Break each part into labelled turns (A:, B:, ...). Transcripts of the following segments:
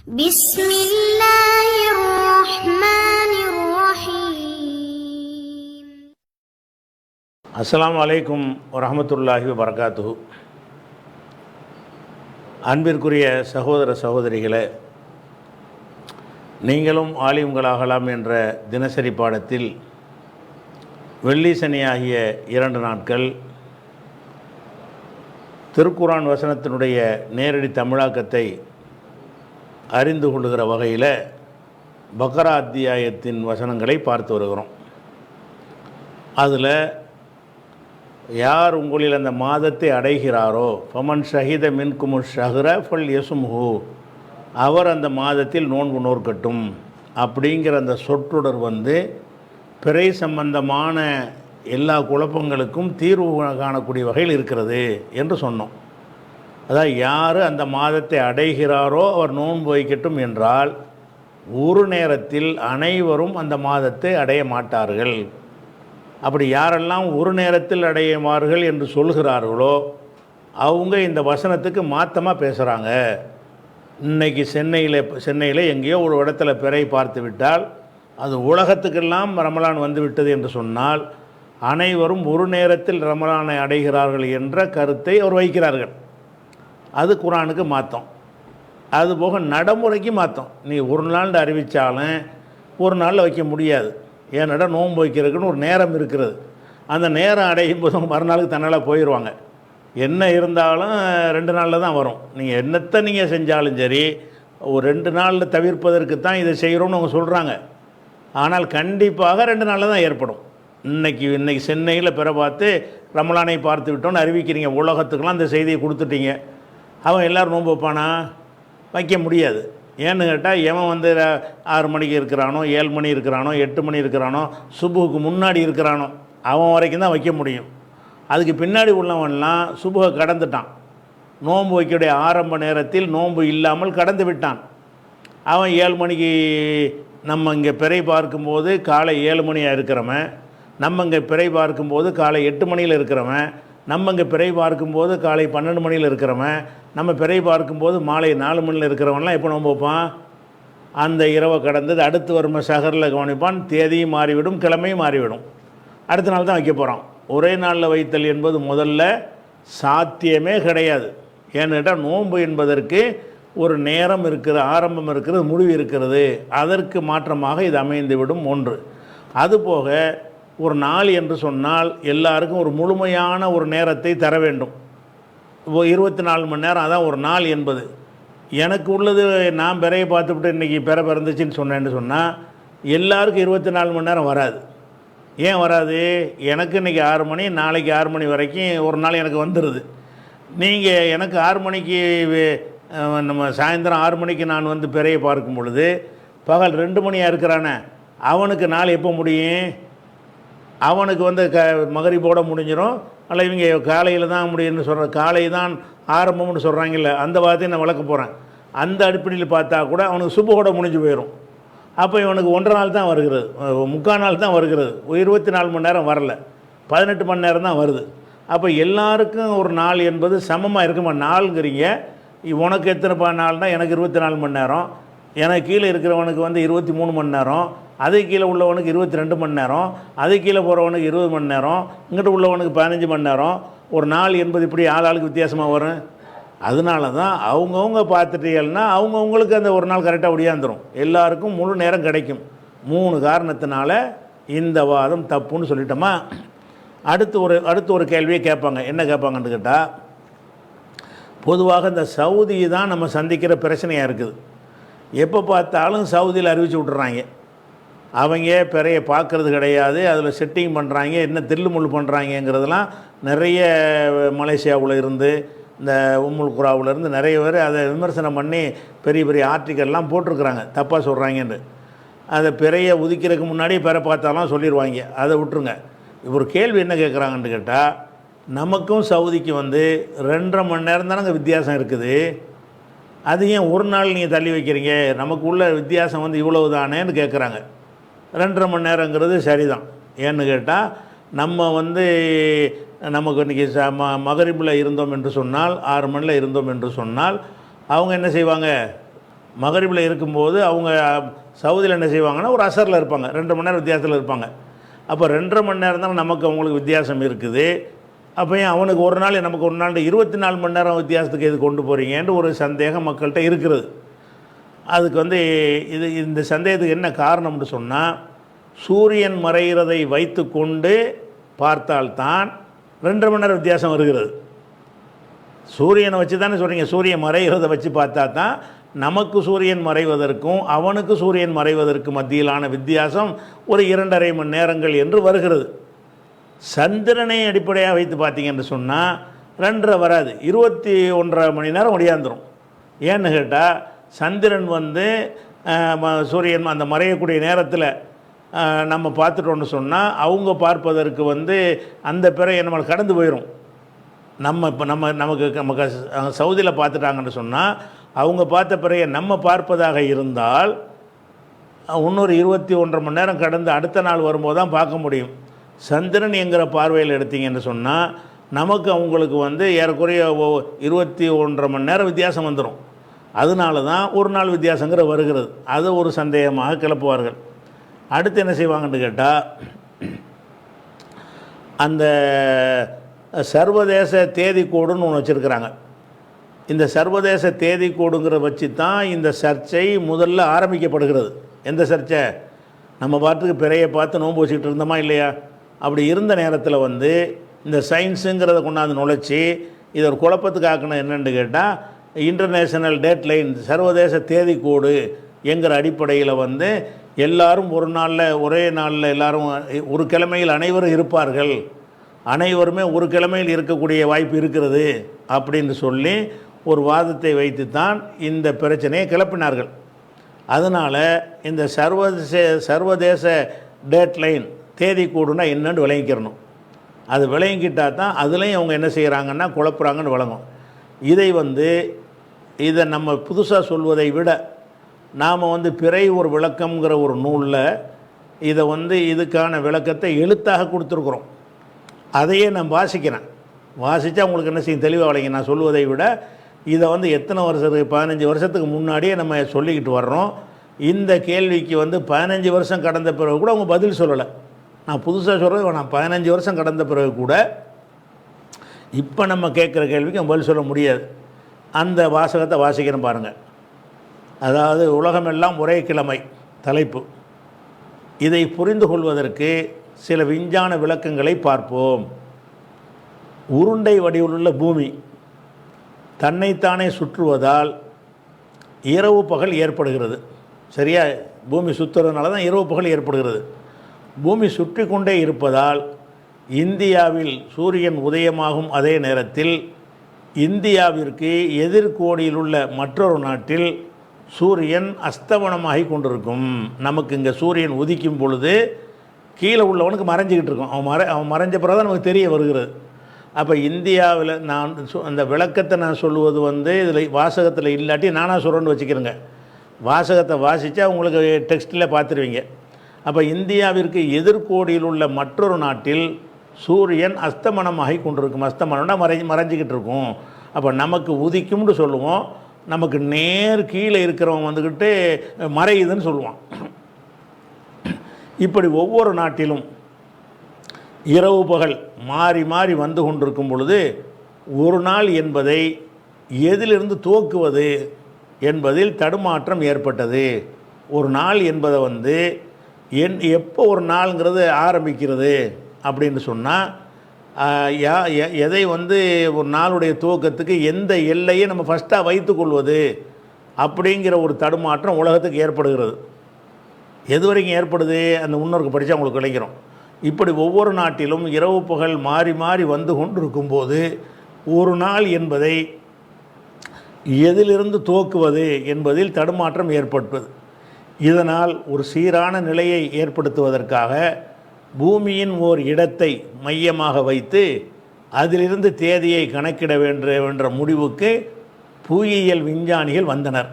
A: بسم الله الرحمن الرحيم.
B: அஸ்ஸலாமு அலைக்கும் வரஹ்மத்துல்லாஹி வபரகாத்துஹு. அன்பிற்குரிய சகோதர சகோதரிகளே, நீங்களும் ஆலிம்களாகலாம் என்ற தினசரி பாடத்தில் வெள்ளி சனி ஆகிய 2 நாட்கள் திருக்குர்ஆன் வசனத்தினுடைய நேரடி தமிழாக்கத்தை அறிந்து கொள்ளுகிற வகையில் பக்ரா அத்தியாயத்தின் வசனங்களை பார்த்து வருகிறோம். அதில் யார் உங்களில் அந்த மாதத்தை அடைகிறாரோ ஃபமன் ஷஹித மின்குமு ஷஹ்ர ஃபல் யசும்ஹு, அவர் அந்த மாதத்தில் நோன்பு நோற்கட்டும் அப்படிங்கிற அந்த சொற்றொடர் பிறை சம்பந்தமான எல்லா குழப்பங்களுக்கும் தீர்வு காணக்கூடிய வகையில் இருக்கிறது என்று சொன்னோம். அதாவது யார் அந்த மாதத்தை அடைகிறாரோ அவர் நோன்பு வைக்கட்டும் என்றால், ஒரு நேரத்தில் அனைவரும் அந்த மாதத்தை அடைய மாட்டார்கள். அப்படி யாரெல்லாம் ஒரு நேரத்தில் அடையுமார்கள் என்று சொல்கிறார்களோ அவங்க இந்த வசனத்துக்கு மாற்றமாக பேசுகிறாங்க. இன்றைக்கி சென்னையில் எங்கேயோ ஒரு இடத்துல பிறை பார்த்து விட்டால் அது உலகத்துக்கெல்லாம் ரமலான் வந்து விட்டது என்று சொன்னால் அனைவரும் ஒரு நேரத்தில் ரமலானை அடைகிறார்கள் என்ற கருத்தை அவர் வைக்கிறார்கள். அது குர்ஆனுக்கு மாற்றம். அதுபோக நடைமுறைக்கு மாற்றம். நீ ஒரு நாள் அறிவித்தாலும் ஒரு நாளில் வைக்க முடியாது. ஏன்னா நோன்பு வைக்கிறதுக்குன்னு ஒரு நேரம் இருக்கிறது. அந்த நேரம் அடையும் போது மறுநாளுக்கு தன்னால் போயிடுவாங்க. என்ன இருந்தாலும் 2 நாளில் தான் வரும். நீங்கள் என்னத்தை நீங்கள் செஞ்சாலும் சரி, ஒரு 2 நாளில் தவிர்ப்பதற்கு தான் இதை செய்கிறோன்னு அவங்க சொல்கிறாங்க. ஆனால் கண்டிப்பாக 2 நாளில் தான் ஏற்படும். இன்றைக்கி சென்னையில் பிற பார்த்து ரமலானை பார்த்து விட்டோன்னு அறிவிக்கிறீங்க, உலகத்துக்கெல்லாம் அந்த செய்தியை கொடுத்துட்டீங்க. அவன் எல்லோரும் நோன்பு வைப்பானா? வைக்க முடியாது. ஏன்னு கேட்டால் எவன் 6 மணிக்கு இருக்கிறானோ, 7 மணி இருக்கிறானோ, 8 மணி இருக்கிறானோ, சுபுக்கு முன்னாடி இருக்கிறானோ அவன் வரைக்கும் தான் வைக்க முடியும். அதுக்கு பின்னாடி உள்ளவன்லாம் சுபுகை கடந்துட்டான். நோன்பு வைக்கக்கூடிய ஆரம்ப நேரத்தில் நோன்பு இல்லாமல் கடந்து விட்டான். அவன் 7 மணிக்கு நம்ம இங்கே பிறை பார்க்கும்போது காலை 7 மணியாக இருக்கிறவன், நம்ம இங்கே பிறை பார்க்கும்போது காலை 8 மணியில் இருக்கிறவன், நம்ம இங்கே பிறை பார்க்கும்போது காலை 12 மணியில் இருக்கிறவன், நம்ம பிறை பார்க்கும்போது மாலை 4 மணியில் இருக்கிறவன்லாம் எப்போ நோன்பு வைப்பான்? அந்த இரவை கடந்தது அடுத்து வரும் சஹரில் கவனிப்பான். தேதியும் மாறிவிடும், கிழமையும் மாறிவிடும். அடுத்த நாள் தான் வைக்க போகிறான். ஒரே நாளில் வைத்தல் என்பது முதல்ல சாத்தியமே கிடையாது. ஏன்னு கேட்டால் நோன்பு என்பதற்கு ஒரு நேரம் இருக்கிறது, ஆரம்பம் இருக்கிறது, முடிவு இருக்கிறது. அதற்கு மாற்றமாக இது அமைந்துவிடும் ஒன்று. அதுபோக ஒரு நாள் என்று சொன்னால் எல்லாருக்கும் ஒரு முழுமையான ஒரு நேரத்தை தர வேண்டும். 24 மணி நேரம் அதான் ஒரு நாள் என்பது. எனக்கு உள்ளது நான் பிறையை பார்த்துவிட்டு இன்றைக்கி பிறை பிறந்துச்சின்னு சொன்னேன்னு சொன்னால் எல்லாருக்கும் 24 மணி நேரம் வராது. ஏன் வராது? எனக்கு இன்றைக்கி 6 மணி, நாளைக்கு 6 மணி வரைக்கும் ஒரு நாள் எனக்கு வந்துடுது. நீங்கள் எனக்கு 6 மணிக்கு நம்ம சாயந்தரம் 6 மணிக்கு நான் பிறையை பார்க்கும் பொழுது பகல் 2 மணியாக இருக்கிறானே அவனுக்கு நாள் எப்போ முடியும்? அவனுக்கு மகரிபோட முடிஞ்சிடும். அல்ல இவங்க காலையில் தான் முடியும்னு சொல்கிற, காலை தான் ஆரம்பம்னு சொல்கிறாங்கல்ல, அந்த வார்த்தையை நான் வளர்க்க போகிறேன். அந்த அடிப்படையில் பார்த்தா கூட அவனுக்கு சுபோட முடிஞ்சு போயிடும். அப்போ இவனுக்கு 1.5 நாள் தான் வருகிறது, 3/4 நாள் தான் வருகிறது. 24 மணி நேரம் வரல, 18 மணி நேரம் தான் வருது. அப்போ எல்லாருக்கும் ஒரு நாள் என்பது சமமாக இருக்குமா? நாளுங்கிறீங்க, உனக்கு எத்தனை நாள்னால் எனக்கு 24 மணி நேரம், எனக்கு கீழே இருக்கிறவனுக்கு 23 மணி நேரம், அது கீழே உள்ளவனுக்கு 22 மணி நேரம், அது கீழே போகிறவனுக்கு 20 மணி நேரம், இங்கிட்ட உள்ளவனுக்கு 15 மணி நேரம். ஒரு நாள் என்பது இப்படி ஆளுக்கு வித்தியாசமாக வரும். அதனால தான் அவங்கவுங்க பார்த்துட்டீங்கன்னா அவங்கவுங்களுக்கு அந்த ஒரு நாள் கரெக்டாக ஒடியாந்துடும். எல்லாருக்கும் முழு நேரம் கிடைக்கும். 3 காரணத்தினால இந்த வாதம் தப்புன்னு சொல்லிட்டோமா. அடுத்து ஒரு கேள்வியை கேட்பாங்க. என்ன கேட்பாங்கன்னு கேட்டால், பொதுவாக இந்த சவுதி தான் நம்ம சந்திக்கிற பிரச்சனையாக இருக்குது. எப்போ பார்த்தாலும் சவுதியில் அறிவித்து விட்டுறாங்க. அவங்க பிறையை பார்க்குறது கிடையாது, அதில் செட்டிங் பண்ணுறாங்க, என்ன தில்லுமுள்ளு பண்ணுறாங்கங்கிறதெல்லாம் நிறைய மலேசியாவில் இருந்து, இந்த உம்முல் குராவிலேருந்து நிறைய பேர் அதை விமர்சனம் பண்ணி பெரிய பெரிய ஆர்டிக்கல்லாம் போட்டிருக்கிறாங்க, தப்பாக சொல்கிறாங்கன்னு. அதை பிறையை உதிக்கிறதுக்கு முன்னாடி பிறை பார்த்தாலும் சொல்லிடுவாங்க. அதை விட்டுருங்க. இப்போ ஒரு கேள்வி என்ன கேட்குறாங்கன்னு கேட்டால், நமக்கும் சவுதிக்கு 2.5 மணி நேரம் தானங்க வித்தியாசம் இருக்குது. அது ஏன் ஒரு நாள் நீங்கள் தள்ளி வைக்கிறீங்க? நமக்கு உள்ள வித்தியாசம் இவ்வளவு தானேன்னு கேட்குறாங்க. 2.5 மணி நேரங்கிறது சரிதான். ஏன்னு கேட்டால் நம்ம நமக்கு இன்றைக்கி மகரிபில் இருந்தோம் என்று சொன்னால், 6 மணியில் இருந்தோம் என்று சொன்னால் அவங்க என்ன செய்வாங்க? மகரிபில் இருக்கும்போது அவங்க சவுதியில் என்ன செய்வாங்கன்னா ஒரு அசரில் இருப்பாங்க, 2 மணி நேரம் வித்தியாசத்தில் இருப்பாங்க. அப்போ 2.5 மணி நேரம் தான் நமக்கு அவங்களுக்கு வித்தியாசம் இருக்குது. அப்போ ஏன் அவனுக்கு ஒரு நாள் நமக்கு ஒரு நாள் 24 மணி நேரம் வித்தியாசத்துக்கு இது கொண்டு போகிறீங்கன்ற ஒரு சந்தேகம் மக்கள்கிட்ட இருக்கிறது. அதுக்கு வந்து இந்த சந்தேகத்துக்கு என்ன காரணம்னு சொன்னால், சூரியன் மறைகிறதை வைத்து கொண்டு பார்த்தால்தான் 2.5 மணி நேரம் வித்தியாசம் வருகிறது. சூரியனை வச்சு தானே சொல்கிறீங்க, சூரியன் மறைகிறத வச்சு பார்த்தா தான் நமக்கு சூரியன் மறைவதற்கும் அவனுக்கு சூரியன் மறைவதற்கு மத்தியிலான வித்தியாசம் ஒரு 2.5 மணி நேரங்கள் என்று வருகிறது. சந்திரனை அடிப்படையாக வைத்து பார்த்தீங்கன்னு சொன்னால் 2.5 வராது, 21.5 மணி நேரம் ஒடியாந்துடும். ஏன்னு கேட்டால் சந்திரன் வந்து சூரியன் அந்த மறையக்கூடிய நேரத்தில் நம்ம பார்த்துட்டோன்னு சொன்னால் அவங்க பார்ப்பதற்கு வந்து அந்த பிறை நம்மளை கடந்து போயிடும். நமக்கு சவுதியில் பார்த்துட்டாங்கன்னு சொன்னால் அவங்க பார்த்த பிறையை நம்ம பார்ப்பதாக இருந்தால் இன்னொரு 21.5 மணி நேரம் கடந்து அடுத்த நாள் வரும்போது தான் பார்க்க முடியும். சந்திரன் என்கிற பார்வையில் எடுத்தீங்கன்னு சொன்னால் நமக்கு அவங்களுக்கு வந்து ஏறக்குறைய 21.5 மணி நேரம் வித்தியாசம் வந்துடும். அதனால தான் ஒரு நாள் வித்தியாசங்கிற வருகிறது. அது ஒரு சந்தேகமாக கிளப்புவார்கள். அடுத்து என்ன செய்வாங்கன்னு கேட்டால், அந்த சர்வதேச தேதி கோடுன்னு ஒன்று வச்சுருக்கிறாங்க. இந்த சர்வதேச தேதி கோடுங்கிற வச்சு தான் இந்த சர்ச்சை முதல்ல ஆரம்பிக்கப்படுகிறது. எந்த சர்ச்சை? நம்ம பாட்டுக்கு பிறையை பார்த்து நோன்பு வச்சுக்கிட்டு இருந்தோமா இல்லையா? அப்படி இருந்த நேரத்தில் வந்து இந்த சயின்ஸுங்கிறத கொண்டாந்து நுழைச்சி இதை ஒரு குழப்பத்துக்கு ஆக்கணும். என்னென்னு கேட்டால், இன்டர்நேஷ்னல் டேட் லைன், சர்வதேச தேதி கோடு என்கிற அடிப்படையில் வந்து எல்லாரும் ஒரு நாளில் ஒரே நாளில் எல்லாரும் ஒரு கிழமையில் அனைவரும் இருப்பார்கள், அனைவருமே ஒரு கிழமையில் இருக்கக்கூடிய வாய்ப்பு இருக்கிறது அப்படின்னு சொல்லி ஒரு வாதத்தை வைத்து தான் இந்த பிரச்சனையை கிளப்பினார்கள். அதனால் இந்த சர்வதேச டேட் லைன் தேதி கூடுனா என்னன்னு விளங்கிக்கிறணும். அது விளங்கிக்கிட்டால் தான் அதுலேயும் அவங்க என்ன செய்கிறாங்கன்னா குழப்புறாங்கன்னு விளங்கும். இதை நம்ம புதுசாக சொல்வதை விட நாம் வந்து பிறை ஒரு விளக்கம்ங்கிற ஒரு நூலில் இதை இதுக்கான விளக்கத்தை எழுத்தாக கொடுத்துருக்குறோம். அதையே நான் வாசிக்கிறேன். வாசித்தா உங்களுக்கு என்ன செய்யும் தெளிவாக விளங்கி. நான் சொல்லுவதை விட இதை எத்தனை வருஷத்துக்கு 15 வருஷத்துக்கு முன்னாடியே நம்ம சொல்லிக்கிட்டு வர்றோம். இந்த கேள்விக்கு 15 வருஷம் கடந்த பிறகு கூட அவங்க பதில் சொல்லலை. நான் புதுசாக சொல்கிறது, நான் 15 வருஷம் கடந்த பிறகு கூட இப்போ நம்ம கேட்குற கேள்விக்கு நம்ம பதில் சொல்ல முடியாது. அந்த வாசகத்தை வாசிக்கிறேன் பாருங்கள். அதாவது, உலகமெல்லாம் ஒரே கிழமை தலைப்பு. இதை புரிந்து கொள்வதற்கு சில விஞ்ஞான விளக்கங்களை பார்ப்போம். உருண்டை வடிவிலுள்ள பூமி தன்னைத்தானே சுற்றுவதால் இரவு பகல் ஏற்படுகிறது. சரியா? பூமி சுற்றுறதுனால தான் இரவு பகல் ஏற்படுகிறது. பூமி சுற்றி கொண்டே இருப்பதால் இந்தியாவில் சூரியன் உதயமாகும் அதே நேரத்தில் இந்தியாவிற்கு எதிர்கோடியில் உள்ள மற்றொரு நாட்டில் சூரியன் அஸ்தமனமாகி கொண்டிருக்கும். நமக்கு இங்கே சூரியன் உதிக்கும் பொழுது கீழே உள்ளவனுக்கு மறைஞ்சிக்கிட்டு இருக்கும். அவன் மறைஞ்ச பிறகு தான் நமக்கு தெரிய வருகிறது. அப்போ இந்தியாவில் நான் அந்த விளக்கத்தை நான் சொல்லுவது இதில் வாசகத்தில் இல்லாட்டி நானாக சொல்கிறேன்னு வச்சுக்கிறேங்க. வாசகத்தை வாசித்தா உங்களுக்கு டெக்ஸ்ட்டில் பார்த்துருவீங்க. அப்போ இந்தியாவிற்கு எதிர்கோடியில் உள்ள மற்றொரு நாட்டில் சூரியன் அஸ்தமனமாகி கொண்டிருக்கும். அஸ்தமனம்னா மறைஞ்சிக்கிட்டு இருக்கும். அப்போ நமக்கு உதிக்கும்னு சொல்லுவோம், நமக்கு நேர் கீழே இருக்கிறவன் வந்துக்கிட்டு மறையுதுன்னு சொல்லுவான். இப்படி ஒவ்வொரு நாட்டிலும் இரவு பகல் மாறி மாறி வந்து கொண்டிருக்கும் பொழுது ஒரு நாள் என்பதை எதிலிருந்து துவக்குவது என்பதில் தடுமாற்றம் ஏற்பட்டது. ஒரு நாள் என்பதை எப்போ ஒரு நாளுங்கிறது ஆரம்பிக்கிறது அப்படின்னு சொன்னால், எதை ஒரு நாளுடைய துவக்கத்துக்கு எந்த எல்லையை நம்ம ஃபஸ்ட்டாக வைத்து கொள்வது அப்படிங்கிற ஒரு தடுமாற்றம் உலகத்துக்கு ஏற்படுகிறது. எது வரைக்கும் ஏற்படுது அந்த முன்னோருக்கு படித்தா உங்களுக்கு விளங்கிறோம். இப்படி ஒவ்வொரு நாட்டிலும் இரவு பகல் மாறி மாறி வந்து கொண்டிருக்கும்போது ஒரு நாள் என்பதை எதிலிருந்து துவக்குவது என்பதில் தடுமாற்றம் ஏற்படுவது. இதனால் ஒரு சீரான நிலையை ஏற்படுத்துவதற்காக பூமியின் ஓர் இடத்தை மையமாக வைத்து அதிலிருந்து தேதியை கணக்கிட என்ற முடிவுக்கு புவியியல் விஞ்ஞானிகள் வந்தனர்.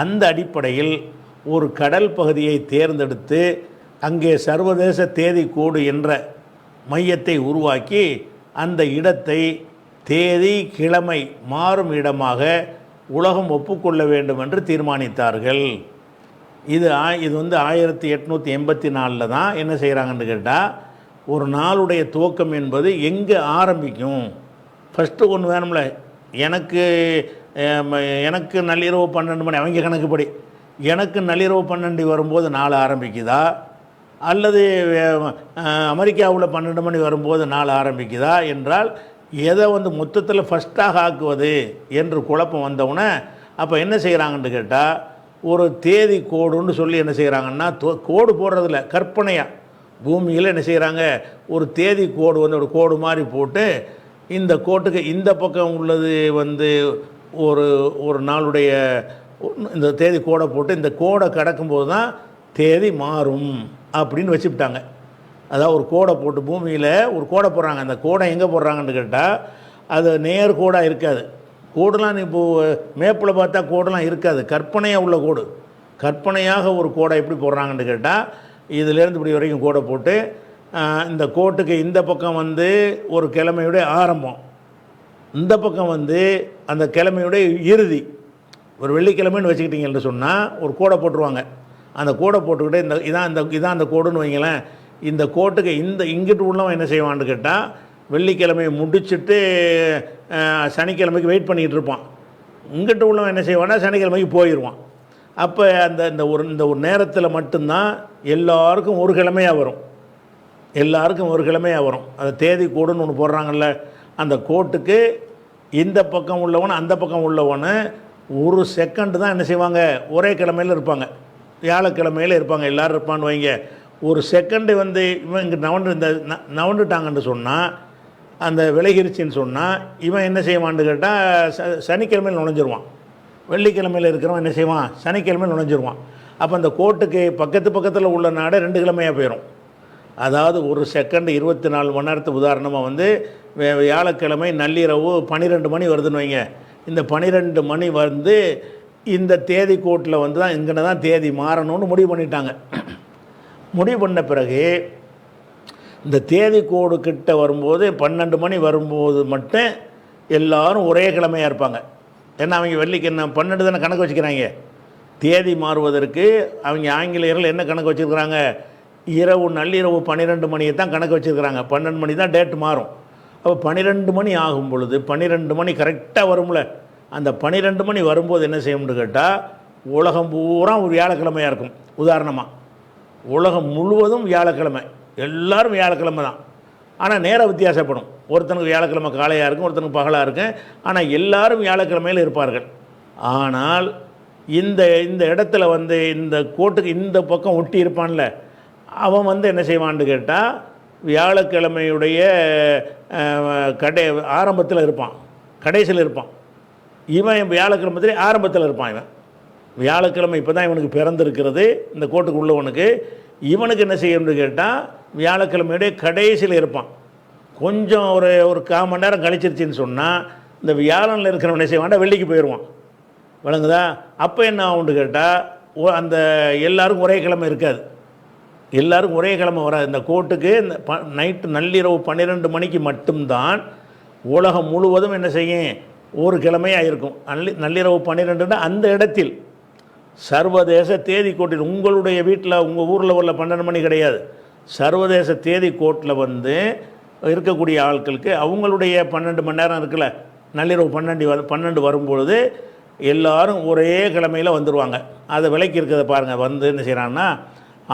B: அந்த அடிப்படையில் ஒரு கடல் பகுதியை தேர்ந்தெடுத்து அங்கே சர்வதேச தேதி கோடு என்ற மையத்தை உருவாக்கி அந்த இடத்தை தேதி கிழமை மாறும் இடமாக உலகம் ஒப்புக்கொள்ள வேண்டும் என்று தீர்மானித்தார்கள். இது வந்து 1884 தான் என்ன செய்கிறாங்கன்னு கேட்டால், ஒரு நாளுடைய துவக்கம் என்பது எங்கே ஆரம்பிக்கும், ஃபஸ்ட்டு ஒன்று வேணும்ல. எனக்கு நள்ளிரவு 12 மணி அவங்க கணக்குப்படி எனக்கு நள்ளிரவு 12 வரும்போது நாள் ஆரம்பிக்குதா, அல்லது அமெரிக்காவில் 12 மணி வரும்போது நாள் ஆரம்பிக்குதா என்றால் எதை வந்து மொத்தத்தில் ஃபஸ்ட்டாக ஆக்குவது என்று குழப்பம் வந்தவுடனே அப்போ என்ன செய்கிறாங்கன்னு கேட்டால், ஒரு தேதி கோடுன்னு சொல்லி என்ன செய்கிறாங்கன்னா, கோடு போடுறதில்ல, கற்பனையாக பூமியில் என்ன செய்கிறாங்க, ஒரு தேதி கோடு வந்து ஒரு கோடு மாதிரி போட்டு இந்த கோட்டுக்கு இந்த பக்கம் உள்ளது வந்து ஒரு நாளுடைய இந்த தேதி கோடை போட்டு இந்த கோடை கடக்கும்போது தான் தேதி மாறும் அப்படின்னு வச்சுக்கிட்டாங்க. அதாவது ஒரு கோடை போட்டு பூமியில் ஒரு கோடை போடுறாங்க. அந்த கோடை எங்கே போடுறாங்கன்னு கேட்டால், அது நேர் கோடாக இருக்காது. கோடுலாம் இப்போது மேப்பில் பார்த்தா கோடெலாம் இருக்காது, கற்பனையாக உள்ள கோடு. கற்பனையாக ஒரு கோடை எப்படி போடுறாங்கன்னு கேட்டால், இதிலேருந்து இப்படி வரைக்கும் கோடை போட்டு இந்த கோட்டுக்கு இந்த பக்கம் வந்து ஒரு கிழமையுடைய ஆரம்பம், இந்த பக்கம் வந்து அந்த கிழமையுடைய இறுதி. ஒரு வெள்ளிக்கிழமைன்னு வச்சுக்கிட்டிங்கன்னு சொன்னால் ஒரு கோடை போட்டுருவாங்க. அந்த கோடை போட்டுக்கிட்டு இதான் அந்த கோடுன்னு வைங்களேன். இந்த கோட்டுக்கு இங்கிட்டு உள்ளவன் என்ன செய்வான்னு கேட்டால், வெள்ளிக்கிழமையை முடிச்சுட்டு சனிக்கிழமைக்கு வெயிட் பண்ணிகிட்டு இருப்பான். இங்கிட்டு உள்ளவன் என்ன செய்வான்னா சனிக்கிழமைக்கு போயிடுவான். அப்போ இந்த ஒரு நேரத்தில் மட்டும்தான் எல்லாருக்கும் ஒரு கிழமையாக வரும். எல்லாருக்கும் ஒரு கிழமையாக வரும். அந்த தேதி கோடுன்னு ஒன்று போடுறாங்கல்ல, அந்த கோட்டுக்கு இந்த பக்கம் உள்ளவன் அந்த பக்கம் உள்ளவன் ஒரு செகண்டு தான் என்ன செய்வாங்க, ஒரே கிழமையில் இருப்பாங்க. வியாழக்கிழமையில் இருப்பாங்க, எல்லோரும் இருப்பான்னு வைங்க. ஒரு செகண்டு வந்து இவன் இங்கே நவண்டுட்டாங்கன்னு சொன்னால், அந்த விலகிருச்சின்னு சொன்னால், இவன் என்ன செய்வான்னு கேட்டால் சனிக்கிழமையில் நுழைஞ்சிருவான். வெள்ளிக்கிழமையில் இருக்கிறவன் என்ன செய்வான், சனிக்கிழமையில் நுழைஞ்சிருவான். அப்போ அந்த கோட்டுக்கு பக்கத்தில் உள்ள நாடு 2 கிழமையாக போயிடும். அதாவது ஒரு செகண்டு 24 மணி நேரத்துக்கு உதாரணமாக வந்து வியாழக்கிழமை நள்ளிரவு 12 மணி வருதுன்னு வைங்க. இந்த 12 மணி வந்து இந்த தேதி கோட்டில் வந்து தான் இங்கே தான் தேதி மாறணும்னு முடிவு பண்ணிட்டாங்க. முடிவு பண்ண பிறகு இந்த தேதி கோடு கிட்ட வரும்போது 12 மணி வரும்போது மட்டும் எல்லோரும் ஒரே கிழமையாக இருப்பாங்க. ஏன்னா அவங்க வெள்ளிக்கு என்ன 12 தானே கணக்கு வச்சுக்கிறாங்க. தேதி மாறுவதற்கு அவங்க ஆங்கிலேயர்கள் என்ன கணக்கு வச்சுருக்கிறாங்க, நள்ளிரவு 12 மணியை தான் கணக்கு வச்சுருக்கிறாங்க. 12 மணி தான் டேட் மாறும். அப்போ 12 மணி ஆகும் பொழுது 12 மணி கரெக்டாக வரும்ல, அந்த 12 மணி வரும்போது என்ன செய்யணும்னு கேட்டால், உலகம் பூரா ஒரு வியாழக்கிழமையாக இருக்கும். உதாரணமாக உலகம் முழுவதும் வியாழக்கிழமை, எல்லோரும் வியாழக்கிழமை தான். ஆனால் நேரம் வித்தியாசப்படும். ஒருத்தனுக்கு வியாழக்கிழமை காலையாக இருக்கும், ஒருத்தனுக்கு பகலாக இருக்கும். ஆனால் எல்லாரும் வியாழக்கிழமையில் இருப்பார்கள். ஆனால் இந்த இடத்துல வந்து இந்த கோட்டுக்கு இந்த பக்கம் ஒட்டி இருப்பான்ல, அவன் வந்து என்ன செய்வான்னு கேட்டால், வியாழக்கிழமையுடைய ஆரம்பத்தில் இருப்பான், கடைசியில் இருப்பான். இவன் வியாழக்கிழமத்திலே ஆரம்பத்தில் இருப்பான். இவன் வியாழக்கிழமை இப்போ தான் இவனுக்கு பிறந்திருக்கிறது, இந்த கோட்டுக்கு உள்ளவனுக்கு. இவனுக்கு என்ன செய்யணும்னு கேட்டால், வியாழக்கிழமையுடைய கடைசியில் இருப்பான். கொஞ்சம் ஒரு 1/4 மணி நேரம் கழிச்சிருச்சின்னு சொன்னால், இந்த வியாழனில் இருக்கிறவன் என்ன செய்வான்டா வெள்ளிக்கு போயிடுவான். விளங்குதா? அப்போ என்ன ஆகும்னு கேட்டால், அந்த எல்லாருக்கும் ஒரே கிழமை இருக்காது, எல்லாருக்கும் ஒரே கிழமை வராது. இந்த கோட்டுக்கு இந்த நைட்டு நள்ளிரவு 12 மணிக்கு மட்டும்தான் உலகம் முழுவதும் என்ன செய்யும், ஒரு கிழமையாக இருக்கும். நள்ளிரவு 12 அந்த இடத்தில் சர்வதேச தேதி கோட்டில், உங்களுடைய வீட்டில் உங்கள் ஊரில் உள்ள 12 மணி கிடையாது. சர்வதேச தேதி கோட்டில் வந்து இருக்கக்கூடிய ஆட்களுக்கு அவங்களுடைய 12 மணி நேரம் இருக்குல்ல, நள்ளிரவு 12 வரும்பொழுது எல்லோரும் ஒரே கிழமையில் வந்துடுவாங்க. அதை விலைக்கு இருக்கிறத பாருங்கள். வந்து என்ன செய்கிறாங்கன்னா,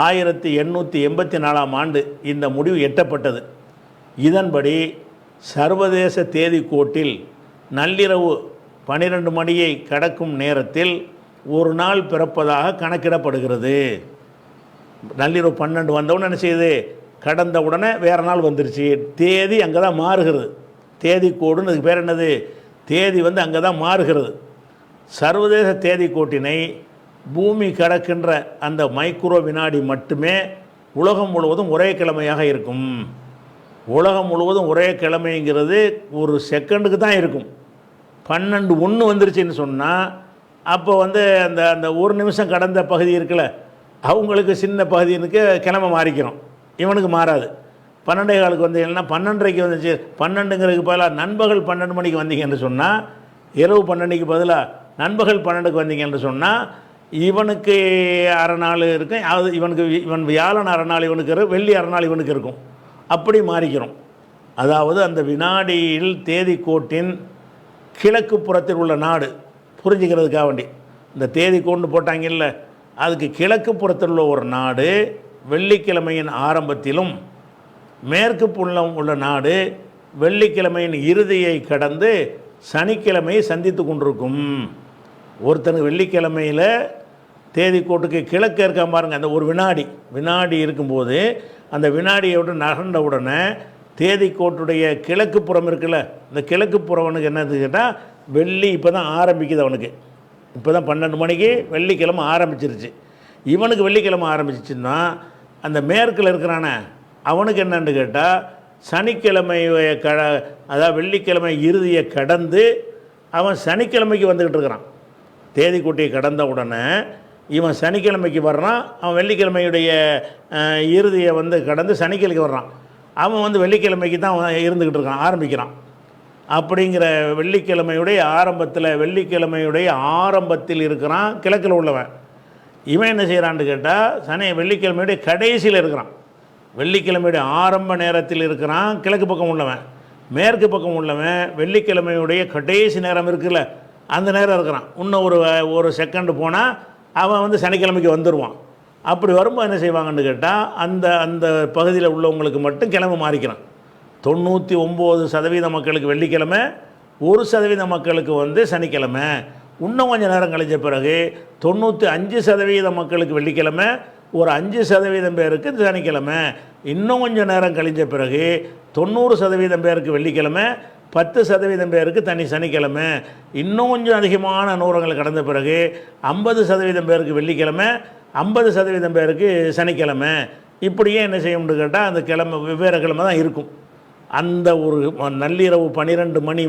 B: 1884ஆம் ஆண்டு இந்த முடிவு எட்டப்பட்டது. இதன்படி சர்வதேச தேதி கோட்டில் நள்ளிரவு 12 மணியை கடக்கும் நேரத்தில் ஒரு நாள் பிறப்பதாக கணக்கிடப்படுகிறது. நள்ளிரவு 12 வந்தவுடனே என்ன செய்யுது, கடந்த உடனே வேறு நாள் வந்துருச்சு. தேதி அங்கே தான் மாறுகிறது. தேதி கோடுன்னு அதுக்கு பேர் என்னது, தேதி வந்து அங்கே தான் மாறுகிறது. சர்வதேச தேதி கோட்டினை பூமி கடக்கின்ற அந்த மைக்ரோ வினாடி மட்டுமே உலகம் முழுவதும் ஒரே கிழமையாக இருக்கும். உலகம் முழுவதும் ஒரே கிழமைங்கிறது ஒரு செகண்டுக்கு தான் இருக்கும். 12:01 வந்துருச்சுன்னு சொன்னால், அப்போ வந்து அந்த ஒரு நிமிஷம் கடந்த பகுதி இருக்குல்ல, அவங்களுக்கு சின்ன பகுதிக்கு கிழமை மாறிக்கிறோம், இவனுக்கு மாறாது. 12:15 வந்து இல்லைன்னா 12:30 வந்துச்சு. 12ங்கிறதுக்கு பதிலாக நண்பகல் 12 மணிக்கு வந்தீங்கன்னு சொன்னால், இரவு 12க்கு பதிலாக நண்பகல் 12க்கு வந்தீங்கன்னு சொன்னால் இவனுக்கு அரை நாள் இருக்கும், அது இவன் வியாழன் அரை நாள் இவனுக்கு இருக்கும், வெள்ளி அரை நாள் இவனுக்கு இருக்கும். அப்படி மாறிக்கிறோம். அதாவது அந்த வினாடியில் தேதி கோட்டின் கிழக்கு புறத்தில் உள்ள நாடு புரிஞ்சுக்கிறதுக்காக வேண்டி இந்த தேதி கோண்டு போட்டாங்கல்ல, அதுக்கு கிழக்கு புறத்தில் உள்ள ஒரு நாடு வெள்ளிக்கிழமையின் ஆரம்பத்திலும் மேற்கு புறம் உள்ள நாடு வெள்ளிக்கிழமையின் இறுதியை கடந்து சனிக்கிழமையை சந்தித்து கொண்டிருக்கும். ஒருத்தனுக்கு வெள்ளிக்கிழமையில் தேதி கோட்டுக்கு கிழக்கு இருக்க பாருங்க, அந்த ஒரு வினாடி இருக்கும்போது அந்த வினாடியோட நகர்ந்த உடனே தேதி கோட்டுடைய கிழக்கு புறம் இருக்குல்ல, இந்த கிழக்கு புறவனுக்கு என்னது கேட்டால் வெள்ளி இப்போ தான் ஆரம்பிக்குது. அவனுக்கு இப்போ தான் 12 மணிக்கு வெள்ளிக்கிழமை ஆரம்பிச்சிருச்சு. இவனுக்கு வெள்ளிக்கிழமை ஆரம்பிச்சிச்சுன்னா அந்த மேற்கில் இருக்கிறானே அவனுக்கு என்னன்னு கேட்டால் சனிக்கிழமை அதாவது வெள்ளிக்கிழமை இறுதியை கடந்து அவன் சனிக்கிழமைக்கு வந்துக்கிட்டு இருக்கிறான். தேதி கூட்டியை கடந்த உடனே இவன் சனிக்கிழமைக்கு வர்றான், அவன் வெள்ளிக்கிழமையுடைய இறுதியை கடந்து சனிக்கிழமைக்கு வர்றான். அவன் வெள்ளிக்கிழமைக்கு தான் இருந்துக்கிட்டு இருக்கான், ஆரம்பிக்கிறான். அப்படிங்கிற வெள்ளிக்கிழமையுடைய ஆரம்பத்தில் இருக்கிறான் கிழக்கில் உள்ளவன். இவன் என்ன செய்கிறான்னு கேட்டால் வெள்ளிக்கிழமையுடைய கடைசியில் இருக்கிறான். வெள்ளிக்கிழமையுடைய ஆரம்ப நேரத்தில் இருக்கிறான் கிழக்கு பக்கம் உள்ளவன். மேற்கு பக்கம் உள்ளவன் வெள்ளிக்கிழமையுடைய கடைசி நேரம் இருக்குல்ல, அந்த நேரம் இருக்கிறான். இன்னும் ஒரு செகண்டு போனால் அவன் சனிக்கிழமைக்கு வந்துடுவான். அப்படி வரும்போது என்ன செய்வாங்கன்னு கேட்டால் அந்த பகுதியில் உள்ளவங்களுக்கு மட்டும் கிழமை மாறிக்கிறான். 99% மக்களுக்கு வெள்ளிக்கிழமை, 1% மக்களுக்கு சனிக்கிழமை. இன்னும் கொஞ்சம் நேரம் கழிஞ்ச பிறகு 95% மக்களுக்கு வெள்ளிக்கிழமை, ஒரு 5% பேருக்கு சனிக்கிழமை. இன்னும் கொஞ்சம் நேரம் கழிஞ்ச பிறகு 90% பேருக்கு வெள்ளிக்கிழமை, 10% பேருக்கு தனி சனிக்கிழமை. இன்னும் கொஞ்சம் அதிகமான நூறங்கள் கடந்த பிறகு 50% பேருக்கு வெள்ளிக்கிழமை, 50% பேருக்கு சனிக்கிழமை. இப்படியே என்ன செய்யணும்னு கேட்டால் அந்த கிழமை வெவ்வேறு கிழமை தான் இருக்கும். அந்த ஒரு நள்ளிரவு 12 மணி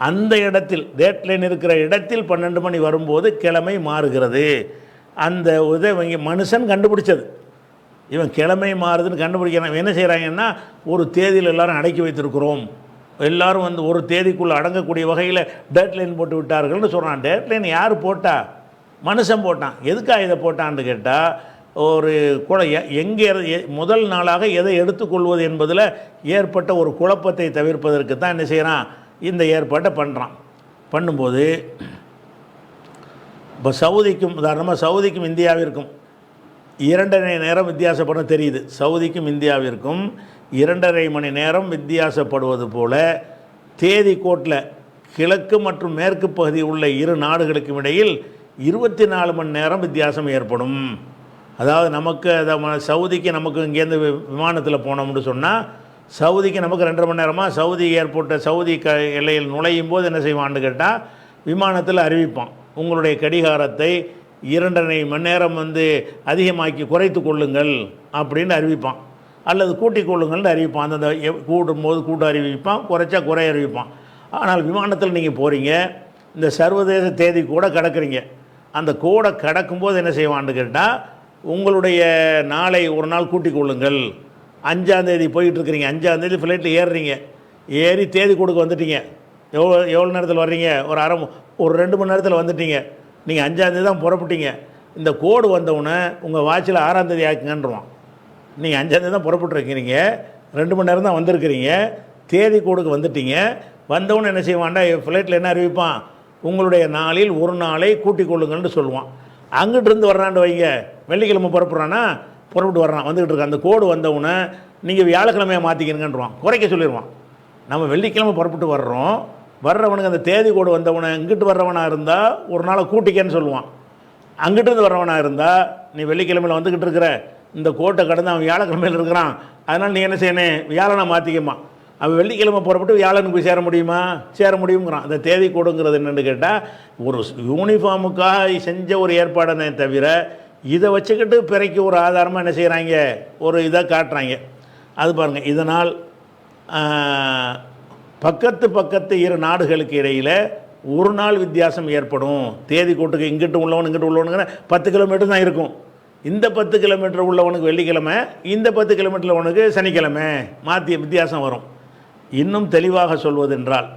B: அந்த இடத்தில் டேட்லைன் இருக்கிற இடத்தில் 12 மணி வரும்போது கிழமை மாறுகிறது. அந்த இதை மனுஷன் கண்டுபிடிச்சது. இவன் கிழமை மாறுதுன்னு கண்டுபிடிக்கிறான். என்ன செய்கிறாங்கன்னா ஒரு தேதியில் எல்லோரும் அடக்கி வைத்திருக்கிறோம், எல்லோரும் ஒரு தேதிக்குள்ளே அடங்கக்கூடிய வகையில் டேட்லைன் போட்டு விட்டார்கள்னு சொல்கிறான். டேட்லைன் யார் போட்டா? மனுஷன் போட்டான். எதுக்காக இதை போட்டான்னு கேட்டால் ஒரு எங்கே முதல் நாளாக எதை எடுத்துக்கொள்வது என்பதில் ஏற்பட்ட ஒரு குழப்பத்தை தவிர்ப்பதற்கு தான் என்ன செய்கிறான், இந்த ஏற்பாட்டை பண்ணுறான். பண்ணும்போது இப்போ உதாரணமாக சவுதிக்கும் இந்தியாவிற்கும் 2.5 நேரம் வித்தியாசப்பட தெரியுது. சவுதிக்கும் இந்தியாவிற்கும் 2.5 மணி நேரம் வித்தியாசப்படுவது போல் தேதி கோட்டில் கிழக்கு மற்றும் மேற்கு பகுதி உள்ள இரு நாடுகளுக்கும் இடையில் 24 மணி நேரம் வித்தியாசம் ஏற்படும். அதாவது நமக்கு சவுதிக்கு நமக்கு இங்கேருந்து விமானத்தில் போனோம்னு சொன்னால் சவுதிக்கு நமக்கு 2.5 மணி நேரமாக சவுதி ஏர்போர்ட்டை சவுதி எல்லையில் நுழையும் போது என்ன செய்வான்னு கேட்டால் விமானத்தில் அறிவிப்பான், உங்களுடைய கடிகாரத்தை 2.5 மணி நேரம் அதிகமாக்கி குறைத்து கொள்ளுங்கள் அப்படின்னு அறிவிப்பான். அல்லது கூட்டிக் கொள்ளுங்கள்னு அறிவிப்பான். அந்தந்த கூடும்போது கூட்ட அறிவிப்பான், குறைச்சா குறை அறிவிப்பான். ஆனால் விமானத்தில் நீங்கள் போகிறீங்க, இந்த சர்வதேச தேதி கூட கடக்குறீங்க. அந்த கோடை கடக்கும்போது என்ன செய்வான்னு கேட்டால் உங்களுடைய நாளை ஒரு நாள் கூட்டிக் கொள்ளுங்கள். 5ஆம் தேதி போயிட்டுருக்கிறீங்க, 5ஆம் தேதி ஃப்ளைட்டில் ஏறுறீங்க, ஏறி தேதி கொடுக்க வந்துட்டீங்க. எவ்வளோ நேரத்தில் வர்றீங்க? ஒரு 2 மணி நேரத்தில் வந்துட்டீங்க. நீங்கள் 5ஆம் தேதி தான் புறப்பட்டீங்க. இந்த கோடு வந்தவுடனே உங்கள் வாட்சில் 6ஆம் தேதி ஆக்குங்கன்றான். நீங்கள் 5ஆம் தேதி தான் புறப்பட்டுருக்கிறீங்க, 2 மணி நேரம் தான் வந்திருக்கிறீங்க, தேதி கோடுக்கு வந்துட்டீங்க. வந்தவுடனே என்ன செய்வான்டா ஃப்ளைட்டில் என்ன அறிவிப்பான், உங்களுடைய நாளில் ஒரு நாளை கூட்டிக் கொள்ளுங்கள்னு சொல்லுவான். அங்கிட்டிருந்து வர்றான்னு வைங்க, வெள்ளிக்கிழமை புறப்படுறான்னா புறப்பட்டு வர்றான், வந்துக்கிட்டு இருக்கான். அந்த கோடு வந்தவுடனே நீங்கள் வியாழக்கிழமையை மாற்றிக்கிறங்கன்றான், குறைக்க சொல்லிடுவான். நம்ம வெள்ளிக்கிழமை புறப்பட்டு வர்றவனுக்கு அந்த தேதி கோடு வந்தவனை இங்கிட்டு வர்றவனாக இருந்தால் ஒரு நாளை கூட்டிக்கன்னு சொல்லுவான். அங்கிட்டிருந்து வர்றவனாக இருந்தால் நீ வெள்ளிக்கிழமையில் வந்துக்கிட்டு இருக்கிற, இந்த கோட்டை கடந்து அவன் வியாழக்கிழமையில் இருக்கிறான், அதனால் நீ என்ன செய்யணும், வியாழனை மாற்றிக்கமா. அவன் வெள்ளிக்கிழமை புறப்பட்டு வியாழனுக்கு போய் சேர முடியுங்கிறான். அந்த தேதி கோடுங்கிறது என்னென்னு கேட்டால் ஒரு யூனிஃபார்முக்காக செஞ்ச ஒரு ஏற்பாடுனே தவிர இதை வச்சுக்கிட்டு பிறைக்கு ஒரு ஆதாரமாக என்ன செய்கிறாங்க, ஒரு இதை காட்டுறாங்க. அது பாருங்கள். இதனால் பக்கத்து இரு நாடுகளுக்கு இடையில் ஒரு நாள் வித்தியாசம் ஏற்படும். தேதி கோட்டுக்கு இங்கிட்டு உள்ளவனுங்கிற 10 கிலோமீட்டர் தான் இருக்கும். இந்த 10 கிலோமீட்டர் உள்ளவனுக்கு வெள்ளிக்கிழமை, இந்த 10 கிலோமீட்டர் உள்ளவனுக்கு சனிக்கிழமை வித்தியாசம் வரும். இன்னும் தெளிவாக சொல்வதென்றால்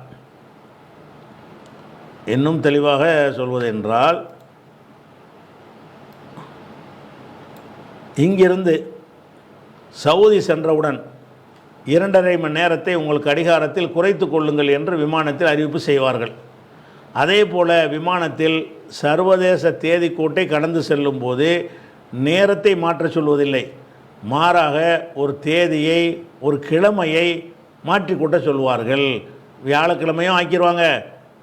B: இன்னும் தெளிவாக சொல்வதென்றால், இங்கிருந்து சவுதி சென்றவுடன் 2.5 மணி நேரத்தை உங்கள் கடிகாரத்தில் குறைத்து கொள்ளுங்கள் என்று விமானத்தில் அறிவிப்பு செய்வார்கள். அதே போல் விமானத்தில் சர்வதேச தேதிக்கோட்டை கடந்து செல்லும் போது நேரத்தை மாற்ற சொல்வதில்லை, மாறாக ஒரு தேதியை, ஒரு கிழமையை மாற்றிக்கூட்ட சொல்வார்கள். வியாழக்கிழமையும் ஆக்கிடுவாங்க,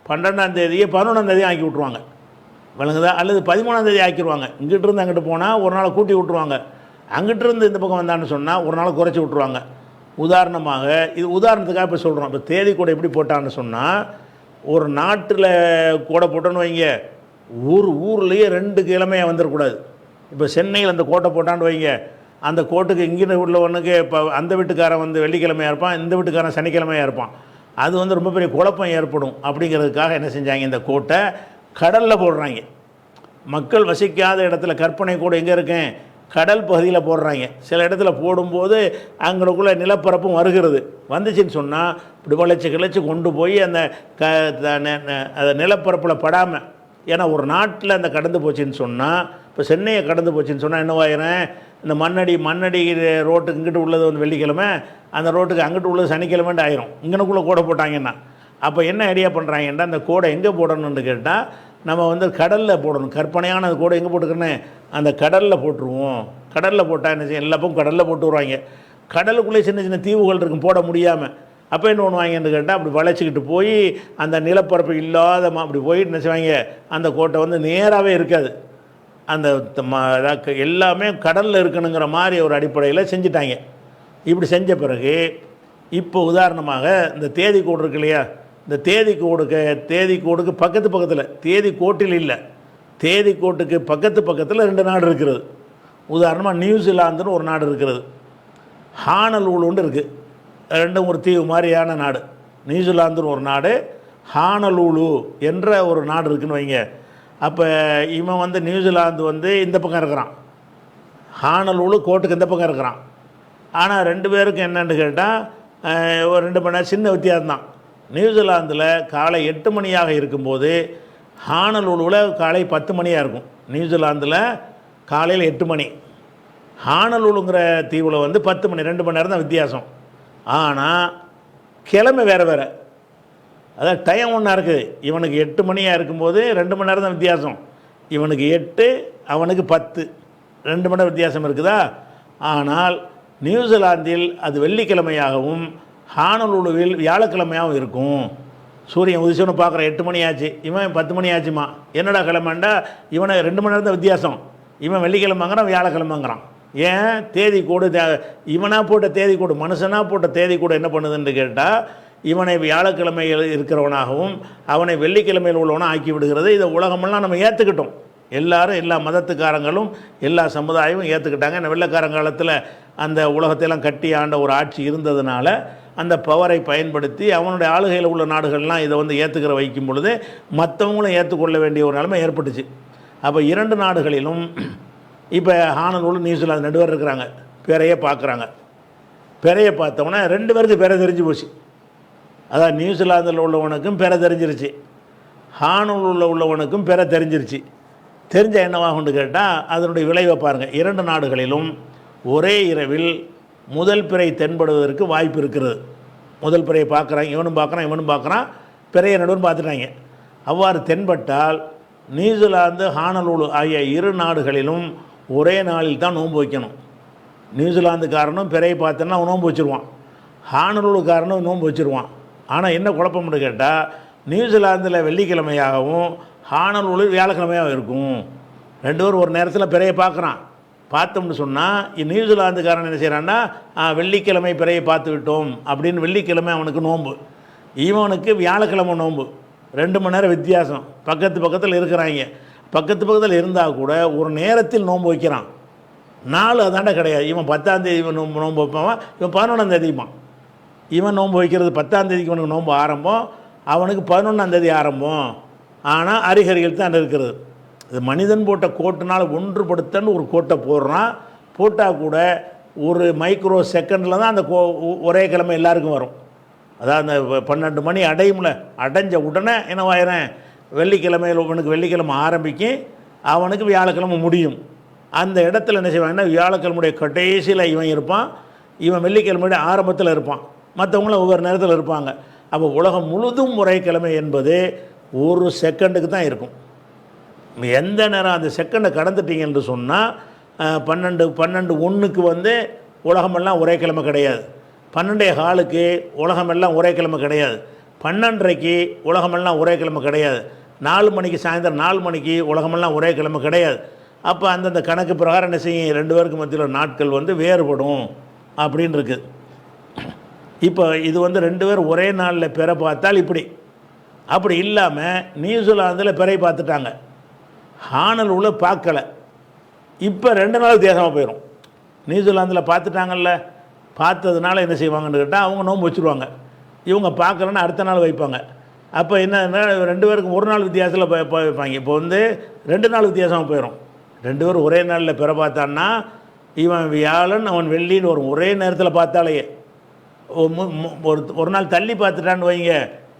B: 12ஆம் தேதியை 11ஆம் தேதியும் ஆக்கி விட்ருவாங்க, விளங்குதா? அல்லது 13ஆம் தேதி ஆக்கிடுவாங்க. இங்கிட்டிருந்து அங்கிட்டு போனால் ஒரு நாள் கூட்டி விட்ருவாங்க, அங்கிட்டிருந்து இந்த பக்கம் வந்தான்னு சொன்னால் ஒரு நாள் குறைச்சி விட்ருவாங்க. உதாரணமாக, இது உதாரணத்துக்காக இப்போ சொல்கிறோம். இப்போ தேதி கூட எப்படி போட்டான்னு சொன்னால், ஒரு நாட்டில் கூட போட்டோன்னு வைங்க, ஊர்லேயே 2 கிழமையாக வந்துடக்கூடாது. இப்போ சென்னையில் அந்த கோட்டை போட்டான்னு வைங்க, அந்த கோட்டுக்கு இங்கே உள்ளவனுக்கு இப்போ அந்த வீட்டுக்காரன் வந்து வெள்ளிக்கிழமையாக இருப்பான், இந்த வீட்டுக்காரன் சனிக்கிழமையாக இருப்பான். அது வந்து ரொம்ப பெரிய குழப்பம் ஏற்படும். அப்படிங்கிறதுக்காக என்ன செஞ்சாங்க, இந்த கோட்டை கடலில் போடுறாங்க. மக்கள் வசிக்காத இடத்துல கற்பனை கூட எங்கே இருக்கேன், கடல் பகுதியில் போடுறாங்க. சில இடத்துல போடும்போது அங்களுக்குள்ள நிலப்பரப்பும் வருகிறது. வந்துச்சுன்னு சொன்னால் இப்படி கிளச்சி கொண்டு போய் அந்த நிலப்பரப்பில் படாமல், ஏன்னா ஒரு நாட்டில் அந்த கடந்து போச்சுன்னு சொன்னால், இப்போ சென்னையை கடந்து போச்சுன்னு சொன்னால் என்னவாயிரம், இந்த மண்ணடி ரோட்டுக்கு இங்கிட்டு உள்ளது வந்து வெள்ளிக்கிழமை, அந்த ரோட்டுக்கு அங்கிட்டு உள்ளது சனிக்கிழமைன்னு ஆயிரும். இங்கனுக்குள்ளே கோடை போட்டாங்கன்னா அப்போ என்ன ஐடியா பண்ணுறாங்கன்னா, அந்த கோடை எங்கே போடணும்னு கேட்டால், நம்ம வந்து கடலில் போடணும். கற்பனையான அந்த கோடை எங்கே போட்டுக்கிறேன்னு அந்த கடலில் போட்டுருவோம். கடலில் போட்டால் என்ன செய்யும், எல்லா பக்கம் கடலில் போட்டு வருவாங்க. கடலுக்குள்ளே சின்ன சின்ன தீவுகள் இருக்கும் போட முடியாமல். அப்போ என்ன பண்ணுவாங்கன்னு கேட்டால், அப்படி வளைச்சிக்கிட்டு போய் அந்த நிலப்பரப்பு இல்லாத அப்படி போய் என்ன செய்வாங்க, அந்த கோட்டை வந்து நேராகவே இருக்காது. அந்த எல்லாமே கடலில் இருக்கணுங்கிற மாதிரி ஒரு அடிப்படையில் செஞ்சிட்டாங்க. இப்படி செஞ்ச பிறகு இப்போ உதாரணமாக இந்த தேதி கோடு இருக்கு இல்லையா, இந்த தேதி கோடுக்கு பக்கத்தில், தேதி கோட்டில் இல்லை, தேதி கோட்டுக்கு பக்கத்தில் 2 நாடு இருக்கிறது. உதாரணமாக நியூசிலாந்துன்னு ஒரு நாடு இருக்கிறது, ஹானலூலுன்னு இருக்குது. ரெண்டும் ஒரு தீவு மாதிரியான நாடு. நியூசிலாந்துன்னு ஒரு நாடு, ஹானலூலு என்ற ஒரு நாடு இருக்குதுன்னு வைங்க. அப்போ இவன் வந்து நியூசிலாந்து வந்து இந்த பக்கம் இருக்கிறான், ஹானலூலு கோட்டுக்கு இந்த பக்கம் இருக்கிறான். ஆனால் 2 பேருக்கும் என்னென்னு கேட்டால் ஒரு 2 மணி நேரம் சின்ன வித்தியாசம் தான். நியூசிலாந்தில் காலை 8 மணியாக இருக்கும்போது ஹானலூலுவில் காலை 10 மணியாக இருக்கும். நியூசிலாந்தில் காலையில் 8 மணி, ஹானலூலுங்கிற தீவில் வந்து 10 மணி, 2 மணி நேரம் தான் வித்தியாசம். ஆனால் கிழமை வேறு, அதாவது டைம் ஒன்றா இருக்குது. இவனுக்கு 8 மணியாக இருக்கும்போது 2 மணி நேரம் தான் வித்தியாசம். இவனுக்கு 8, அவனுக்கு 10, 2 மணி நேரம் வித்தியாசம் இருக்குதா. ஆனால் நியூசிலாந்தில் அது வெள்ளிக்கிழமையாகவும் ஹானலூலுவில் வியாழக்கிழமையாகவும் இருக்கும். சூரியன் உதிச்சவனை பார்க்குற 8 மணி ஆச்சு, இவன் 10 மணி ஆச்சுமா. என்னடா கிழமைண்டா, இவனை 2 மணி நேரம் தான் வித்தியாசம். இவன் வெள்ளிக்கிழமைங்கிறான், வியாழக்கிழமைங்கிறான். ஏன், தேதி கோடு இவனாக போட்ட தேதி கோடு, மனுஷனாக போட்ட தேதி கோடு என்ன பண்ணுதுன்னு கேட்டால், இவனை வியாழக்கிழமையில் இருக்கிறவனாகவும் அவனை வெள்ளிக்கிழமையில் உள்ளவனாக ஆக்கி விடுகிறது. இதை உலகமெல்லாம் நம்ம ஏற்றுக்கிட்டோம். எல்லாரும், எல்லா மதத்துக்காரங்களும், எல்லா சமுதாயமும் ஏற்றுக்கிட்டாங்க. இந்த வெள்ளைக்காரங்காலத்தில் அந்த உலகத்தையெல்லாம் கட்டி ஆண்ட ஒரு ஆட்சி இருந்ததுனால அந்த பவரை பயன்படுத்தி அவனுடைய ஆளுகையில் உள்ள நாடுகள்லாம் இதை வந்து ஏற்றுக்கிற வைக்கும் பொழுது மற்றவங்களும் ஏற்றுக்கொள்ள வேண்டிய ஒரு நிலைமை ஏற்பட்டுச்சு. அப்போ 2 நாடுகளிலும் இப்போ ஹானலூலு நியூசிலாந்து 2 பேர் இருக்கிறாங்க. பிறையை பார்க்குறாங்க. பிறையை பார்த்தவொன்னே 2 பேருக்கு பிறை தெரிஞ்சு போச்சு. அதான் நியூசிலாந்தில் உள்ளவனுக்கும் பிறை தெரிஞ்சிருச்சு, ஹானலூலில் உள்ளவனுக்கும் பிறை தெரிஞ்சிருச்சு. தெரிஞ்ச என்னவாகும்னு கேட்டால் அதனுடைய விளைவை பாருங்கள். 2 நாடுகளிலும் ஒரே இரவில் முதல் பிறை தென்படுவதற்கு வாய்ப்பு இருக்கிறது. முதல் பிறையை பார்க்குறாங்க, இவனும் பார்க்குறான், பிறையை நடுவன் பார்த்துட்டாங்க. அவ்வாறு தென்பட்டால் நியூசிலாந்து ஹானலூலு ஆகிய 2 நாடுகளிலும் ஒரே நாளில் தான் நோன்பு வைக்கணும். நியூசிலாந்துக்காரனும் பிறையை பார்த்தோன்னா நோன்பு வச்சுருவான், ஹானலூலுக்காரனும் நோன்பு வச்சுருவான். ஆனால் என்ன குழப்பம்னு கேட்டால், நியூசிலாந்தில் வெள்ளிக்கிழமையாகவும் ஹானலூலு வியாழக்கிழமையாகவும் இருக்கும். 2 பேரும் ஒரு நேரத்தில் பிறையை பார்க்குறான். பார்த்தோம்னு சொன்னால் நியூசிலாந்துக்காரன் என்ன செய்கிறான்னா, வெள்ளிக்கிழமை பிறையை பார்த்து விட்டோம் அப்படின்னு வெள்ளிக்கிழமை அவனுக்கு நோன்பு, இவனுக்கு வியாழக்கிழமை நோன்பு. 2 மணி நேரம் வித்தியாசம். பக்கத்தில் இருக்கிறாங்க. பக்கத்தில் இருந்தால் கூட ஒரு நேரத்தில் நோன்பு வைக்கிறான். நாள் அதாண்ட கிடையாது. இவன் 10ஆம் தேதி நோன்பு வைப்பான், இவன் 11ஆம் தேதிப்பான். இவன் நோன்பு வைக்கிறது 10ஆம் தேதிக்கு இவனுக்கு நோன்பு ஆரம்பம், அவனுக்கு 11ஆம் தேதி ஆரம்பம். ஆனால் அறிகுறிகள் தான் இருக்கிறது. இது மனிதன் போட்ட கோட்டினால் ஒன்றுபடுத்தன்னு ஒரு கோட்டை போடுறான். போட்டால் கூட ஒரு மைக்ரோ செகண்டில் தான் அந்த ஒரே கிழமை எல்லாருக்கும் வரும். அதாவது அந்த 12 மணி அடையும்ல, அடைஞ்ச உடனே என்னவாயிரம், வெள்ளிக்கிழமையில் இவனுக்கு வெள்ளிக்கிழமை ஆரம்பிக்கும், அவனுக்கு வியாழக்கிழமை முடியும். அந்த இடத்துல என்ன செய்வாங்கன்னா வியாழக்கிழமையுடைய கடைசியில் இவன் இருப்பான், இவன் வெள்ளிக்கிழமையுடைய ஆரம்பத்தில் இருப்பான், மற்றவங்களும் ஒவ்வொரு நேரத்தில் இருப்பாங்க. அப்போ உலகம் முழுதும் ஒரே கிழமை என்பது ஒரு செகண்டுக்கு தான் இருக்கும். எந்த நேரம் அந்த செகண்டை கடந்துட்டீங்க என்று சொன்னால் 12:01 வந்து உலகமெல்லாம் ஒரே கிழமை கிடையாது, 12:15 உலகமெல்லாம் ஒரே கிழமை கிடையாது, 12:30 உலகமெல்லாம் ஒரே கிழமை கிடையாது, 4 மணிக்கு சாயந்தரம் 4 மணிக்கு உலகமெல்லாம் ஒரே கிழமை கிடையாது. அப்போ அந்தந்த கணக்கு பிரகாரம் என்ன செய்யும், 2 பேருக்கு மத்தியில் நாட்கள் வந்து வேறுபடும் அப்படின்னு இருக்குது. இப்போ இது வந்து 2 பேர் ஒரே நாளில் பிற பார்த்தால் இப்படி, அப்படி இல்லாமல் நியூசிலாந்தில் பிறை பார்த்துட்டாங்க, ஹானலூல பார்க்கலை, இப்போ 2 நாள் வித்தியாசமாக போயிடும். நியூசிலாந்தில் பார்த்துட்டாங்கல்ல, பார்த்ததுனால என்ன செய்வாங்கன்னு கேட்டால் அவங்க நோன்பு வச்சுருவாங்க, இவங்க பார்க்கலன்னா அடுத்த நாள் வைப்பாங்க. அப்போ என்ன 2 பேருக்கும் ஒரு நாள் வித்தியாசத்தில் வைப்பாங்க. இப்போ வந்து 2 நாள் வித்தியாசமாக போயிடும். 2 பேரும் ஒரே நாளில் பிற பார்த்தான்னா இவன் வியாழன் அவன் வெள்ளின்னு வரும், ஒரே நேரத்தில் பார்த்தாலேயே. ஒரு நாள் தள்ளி பார்த்துட்டான்னு வைங்க,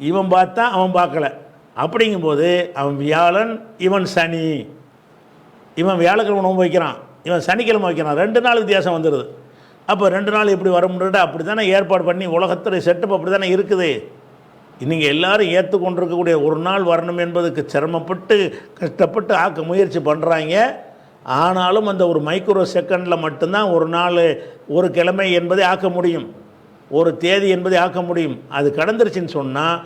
B: இவன் பார்த்தா அவன் பார்க்கல, அப்படிங்கும்போது அவன் வியாழன் இவன் சனி, இவன் வியாழக்கிழமை நோன்பு வைக்கிறான், இவன் சனிக்கிழமை வைக்கிறான், 2 நாள் வித்தியாசம் வந்துடுது. அப்போ 2 நாள் எப்படி வர முடியாது, அப்படி தானே ஏற்பாடு பண்ணி உலகத்துடைய செட்டப் அப்படி தானே இருக்குது. நீங்கள் எல்லோரும் ஏற்றுக்கொண்டிருக்கக்கூடிய ஒரு நாள் வரணும் என்பதுக்கு சிரமப்பட்டு கஷ்டப்பட்டு ஆக்க முயற்சி பண்ணுறாங்க. ஆனாலும் அந்த ஒரு மைக்ரோ செகண்டில் மட்டும்தான் ஒரு நாள் ஒரு கிழமை என்பதை ஆக்க முடியும், ஒரு தேதி என்பதை ஆக்க முடியும். அது கடந்துருச்சுன்னு சொன்னால்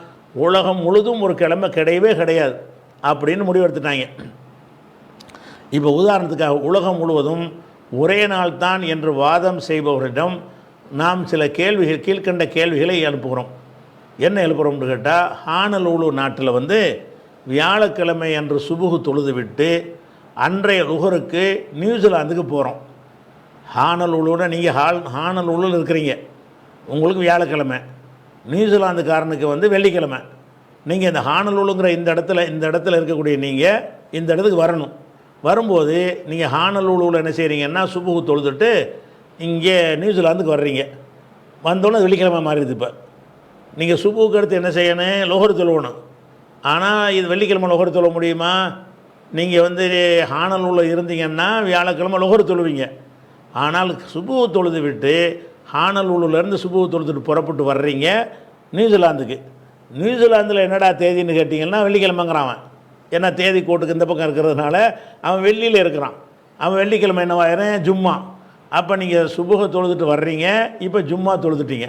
B: உலகம் முழுதும் ஒரு கிழமை கிடையவே கிடையாது அப்படின்னு முடிவெடுத்துட்டாங்க. இப்போ உதாரணத்துக்காக உலகம் முழுவதும் ஒரே நாள் தான் என்று வாதம் செய்பவரிடம் நாம் சில கேள்விகள், கீழ்கண்ட கேள்விகளை எழுப்புகிறோம். என்ன எழுப்புகிறோம்னு கேட்டால், ஹானலூலு நாட்டில் வந்து வியாழக்கிழமை அன்று சுபுகு தொழுது விட்டு அன்றைய லுகருக்கு நியூசிலாந்துக்கு போகிறோம். ஹானலூலோட நீங்கள் ஹானலூலில் இருக்கிறீங்க, உங்களுக்கு வியாழக்கிழமை, நியூசிலாந்துக்காரனுக்கு வந்து வெள்ளிக்கிழமை. நீங்கள் இந்த ஹானலூலுங்கிற இந்த இடத்துல இருக்கக்கூடிய நீங்கள் இந்த இடத்துக்கு வரணும். வரும்போது நீங்கள் ஹானலூலுவில் என்ன செய்கிறீங்கன்னா சுபுகு தொழுதுட்டு இங்கே நியூசிலாந்துக்கு வர்றீங்க. வந்தோன்னே வெள்ளிக்கிழமை மாறிடுது. இப்போ நீங்கள் சுபுக்கு அடுத்து என்ன செய்யணும், லோகர் தொழுவணும். ஆனால் இது வெள்ளிக்கிழமை லோகர் தொழ முடியுமா? நீங்கள் வந்து ஹானலூலில் இருந்தீங்கன்னா வியாழக்கிழமை லோகர் தொழுவீங்க. ஆனால் சுபுகு தொழுது விட்டு ஹானலூலேருந்து சுபுகு தொழுதுட்டு புறப்பட்டு வர்றீங்க நியூசிலாந்துக்கு. நியூசிலாந்தில் என்னடா தேதின்னு கேட்டிங்கன்னா வெள்ளிக்கிழமைங்கிறான் அவன். ஏன்னா தேதி கோட்டுக்கு இந்த பக்கம் இருக்கிறதுனால அவன் வெள்ளியில் இருக்கிறான். அவன் வெள்ளிக்கிழமை என்னவாயிரும், ஜும்மா. அப்போ நீங்கள் சுபுக தொழுதுட்டு வர்றீங்க, இப்போ ஜும்மா தொழுதுட்டீங்க.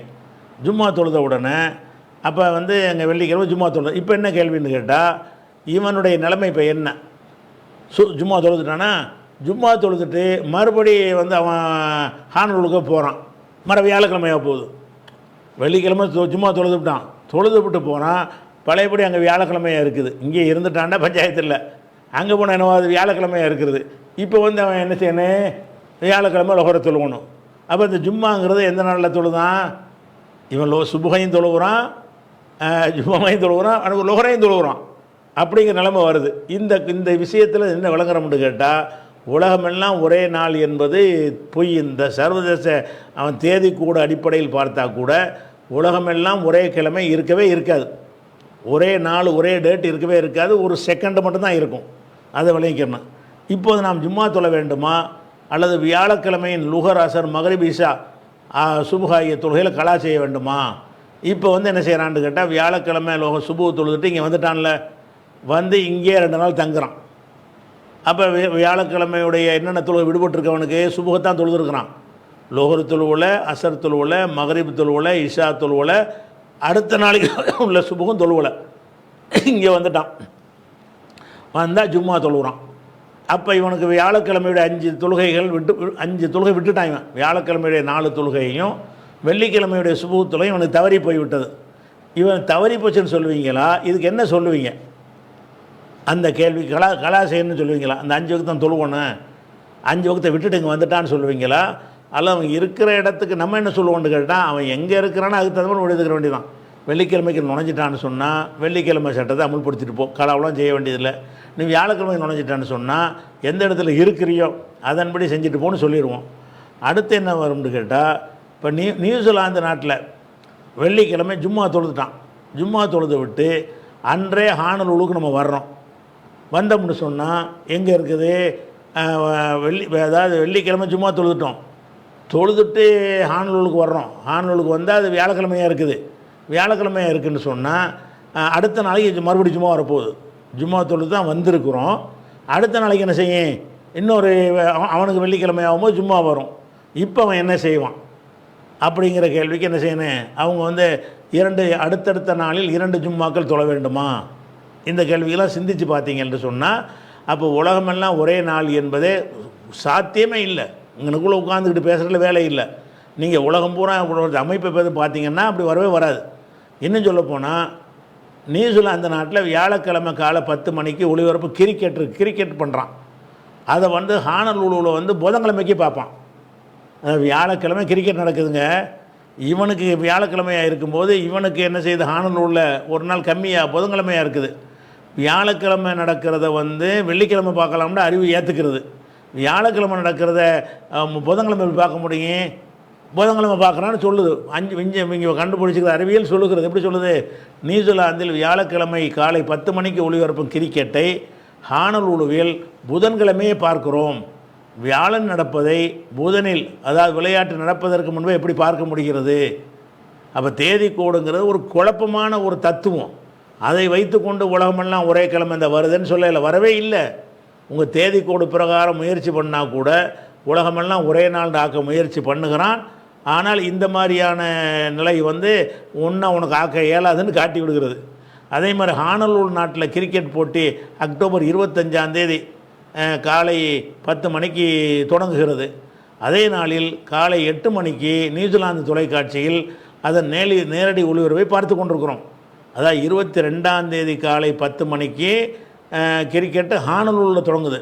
B: ஜும்மா தொழுத உடனே அப்போ வந்து எங்கள் வெள்ளிக்கிழமை ஜும்மா தொழுது. இப்போ என்ன கேள்வின்னு கேட்டால், இவனுடைய நிலைமை இப்போ என்ன? ஜும்மா தொழுதுட்டானா, ஜும்மா தொழுதுட்டு மறுபடி வந்து அவன் ஹானலூலுக்கு போகிறான், வியாழக்கிழமையாக போகுது. வெள்ளிக்கிழமை ஜும்மா தொழுதுவிட்டான், தொழுதுவிட்டு போகிறான், பழையபடி அங்கே வியாழக்கிழமையாக இருக்குது. இங்கே இருந்துட்டான்டா பஞ்சாயத்தில், அங்கே போனால் என்னவாது வியாழக்கிழமையாக இருக்கிறது. இப்போ வந்து அவன் என்ன செய்யணும், வியாழக்கிழமை லொஹரை தொழுவணும். அப்போ இந்த ஜும்மாங்கிறது எந்த நாளில் தொழுதான், இவன் சுபுகையும் தொழுகிறான், ஜும்மாவையும் தொழுகிறான், அவனுக்கு லொஹரையும் தொழுகிறான். அப்படிங்கிற நிலைமை வருது. இந்த விஷயத்தில் என்ன விளங்குறோம்னு கேட்டால், உலகமெல்லாம் ஒரே நாள் என்பது பொய். இந்த சர்வதேச அவன் தேதி கூட அடிப்படையில் பார்த்தா கூட உலகமெல்லாம் ஒரே கிழமை இருக்கவே இருக்காது, ஒரே நாள் ஒரே டேட் இருக்கவே இருக்காது, ஒரு செகண்டு மட்டும்தான் இருக்கும். அதை விளங்கிக்கணும். இப்போது நாம் ஜும்மா தொழ வேண்டுமா அல்லது வியாழக்கிழமையின் லுகர் அசர் மகரிப் இஷா சுபுகாய தொழுகையில் கலா செய்ய வேண்டுமா? இப்போ வந்து என்ன செய்கிறான்னு கேட்டால், வியாழக்கிழமை சுபு தொழுதுட்டு இங்கே வந்துட்டான்ல, வந்து இங்கே 2 நாள் தங்குறான். அப்போ வியாழக்கிழமையுடைய என்னென்ன தொழுகை விடுபட்டுருக்கவனுக்கு சுபுகத்தான் தொழுதுருக்கிறான். லோகர் தொழுவில், அசர் தொழுவில், மகரிப் தொழுவில், இஷா தொழுவில், அடுத்த நாளைக்கு உள்ள சுபுகம் தொழுவில் இங்கே வந்துட்டான். வந்தால் ஜும்மா தொழுகிறான். அப்போ இவனுக்கு வியாழக்கிழமையுடைய 5 தொழுகைகள் 5 தொழுகை விட்டுட்டான். இவன் வியாழக்கிழமையுடைய 4 தொழுகையும் வெள்ளிக்கிழமையுடைய சுபுக தொழுகையும் இவனுக்கு தவறி போய்விட்டது. இவன் தவறி போச்சுன்னு சொல்லுவீங்களா? இதுக்கு என்ன சொல்லுவீங்க? அந்த கேள்வி கலா செய்யணும்னு சொல்லுவீங்களா? அந்த 5 வகுத்தான் தொழுவணும், 5 வகுத்தை விட்டுட்டு இங்கே வந்துட்டான்னு சொல்லுவீங்களா? அல்ல அவன் இருக்கிற இடத்துக்கு நம்ம என்ன சொல்லுவோன்னு கேட்டால், அவன் எங்கே இருக்கிறான்னு அதுக்கு தகுந்த மாதிரி எடுத்துக்க வேண்டியதான். வெள்ளிக்கிழமைக்கு நுழைஞ்சிட்டான்னு சொன்னால் வெள்ளிக்கிழமை சட்டத்தை அமுல்படுத்திட்டு போ, கலாவெலாம் செய்ய வேண்டியதில்லை. நீ வியாழக்கிழமைக்கு நுழைஞ்சிட்டான்னு சொன்னால் எந்த இடத்துல இருக்கிறியோ அதன்படி செஞ்சுட்டு போன்னு சொல்லிடுவோம். அடுத்து என்ன வரும்னு கேட்டால், இப்போ நியூசிலாந்து நாட்டில் வெள்ளிக்கிழமை ஜும்மா தொழுதுட்டான். ஜும்மா தொழுது விட்டு அன்றே ஹானல் உழுக்கு நம்ம வர்றோம். வந்தோம்னு சொன்னால் எங்கே இருக்குது, அதாவது வெள்ளிக்கிழமை சும்மா தொழுதுட்டு ஹானலூலுக்கு வர்றோம். ஹானலூலுக்கு வந்தால் அது வியாழக்கிழமையாக இருக்குது. வியாழக்கிழமையாக இருக்குதுன்னு சொன்னால் அடுத்த நாளைக்கு மறுபடியும் ஜும்மா வரப்போகுது. ஜும்மா தொழுது தான் வந்திருக்கிறோம். அடுத்த நாளைக்கு என்ன செய்யும், இன்னொரு அவனுக்கு வெள்ளிக்கிழமை ஆகும்போது ஜும்மா வரும். இப்போ அவன் என்ன செய்வான் அப்படிங்கிற கேள்விக்கு என்ன செய்யணும், அவங்க அடுத்தடுத்த நாளில் 2 ஜும்மாக்கள் தொழ வேண்டுமா, இந்த கேள்வியெல்லாம் சிந்தித்து பார்த்தீங்கன்னு சொன்னால் அப்போ உலகமெல்லாம் ஒரே நாள் என்பதே சாத்தியமே இல்லை. உங்களுக்குள்ளே உட்காந்துக்கிட்டு பேசுகிறதுல வேலை இல்லை. நீங்கள் உலகம் பூரா அமைப்பை பார்த்து பார்த்தீங்கன்னா அப்படி வரவே வராது. இன்னும் சொல்லப்போனால் நியூசிலாந்து நாட்டில் வியாழக்கிழமை காலை 10 மணிக்கு ஒளிபரப்பு கிரிக்கெட் பண்ணுறான். அதை ஹானலூலுவில் புதன்கிழமைக்கு பார்ப்பான். வியாழக்கிழமை கிரிக்கெட் நடக்குதுங்க. இவனுக்கு வியாழக்கிழமையாக இருக்கும்போது இவனுக்கு என்ன செய்யுது, ஹானலூலில் ஒரு நாள் கம்மியாக புதன்கிழமையாக இருக்குது. வியாழக்கிழமை நடக்கிறத வெள்ளிக்கிழமை பார்க்கலாம்னு அறிவு ஏற்றுக்கிறது. வியாழக்கிழமை நடக்கிறத புதன்கிழமை பார்க்க முடியும், புதன்கிழமை பார்க்குறான்னு சொல்லுது. இங்கே கண்டுபிடிச்சிக்கிற அறிவியல் சொல்லுகிறது. எப்படி சொல்லுது, நியூசிலாந்தில் வியாழக்கிழமை காலை 10 மணிக்கு ஒளிபரப்பும் கிரிக்கெட்டை ஹானலூலுவில் புதன்கிழமையே பார்க்கிறோம். வியாழன் நடப்பதை புதனில், அதாவது விளையாட்டு நடப்பதற்கு முன்பே எப்படி பார்க்க முடிகிறது? அப்போ தேதி கோடுங்கிறது ஒரு குழப்பமான ஒரு தத்துவம். அதை வைத்துக்கொண்டு உலகமெல்லாம் ஒரே கிழமை இந்த வருதுன்னு சொல்லலை, வரவே இல்லை. உங்கள் தேதி கோடு பிரகாரம் முயற்சி பண்ணால் கூட உலகமெல்லாம் ஒரே நாள் ஆக்க முயற்சி பண்ணுகிறான். ஆனால் இந்த மாதிரியான நிலை ஒன்றா உனக்கு ஆக்க இயலாதுன்னு காட்டி விடுகிறது. அதே மாதிரி ஹானலூல் நாட்டில் கிரிக்கெட் போட்டி அக்டோபர் 25ஆம் தேதி காலை 10 மணிக்கு தொடங்குகிறது. அதே நாளில் காலை 8 மணிக்கு நியூசிலாந்து தொலைக்காட்சியில் அதன் நேரடி ஒளிபரப்பை பார்த்து கொண்டிருக்கிறோம். அதாவது 22ஆம் தேதி காலை 10 மணிக்கு கிரிக்கெட்டு ஹானலூலில் தொடங்குது.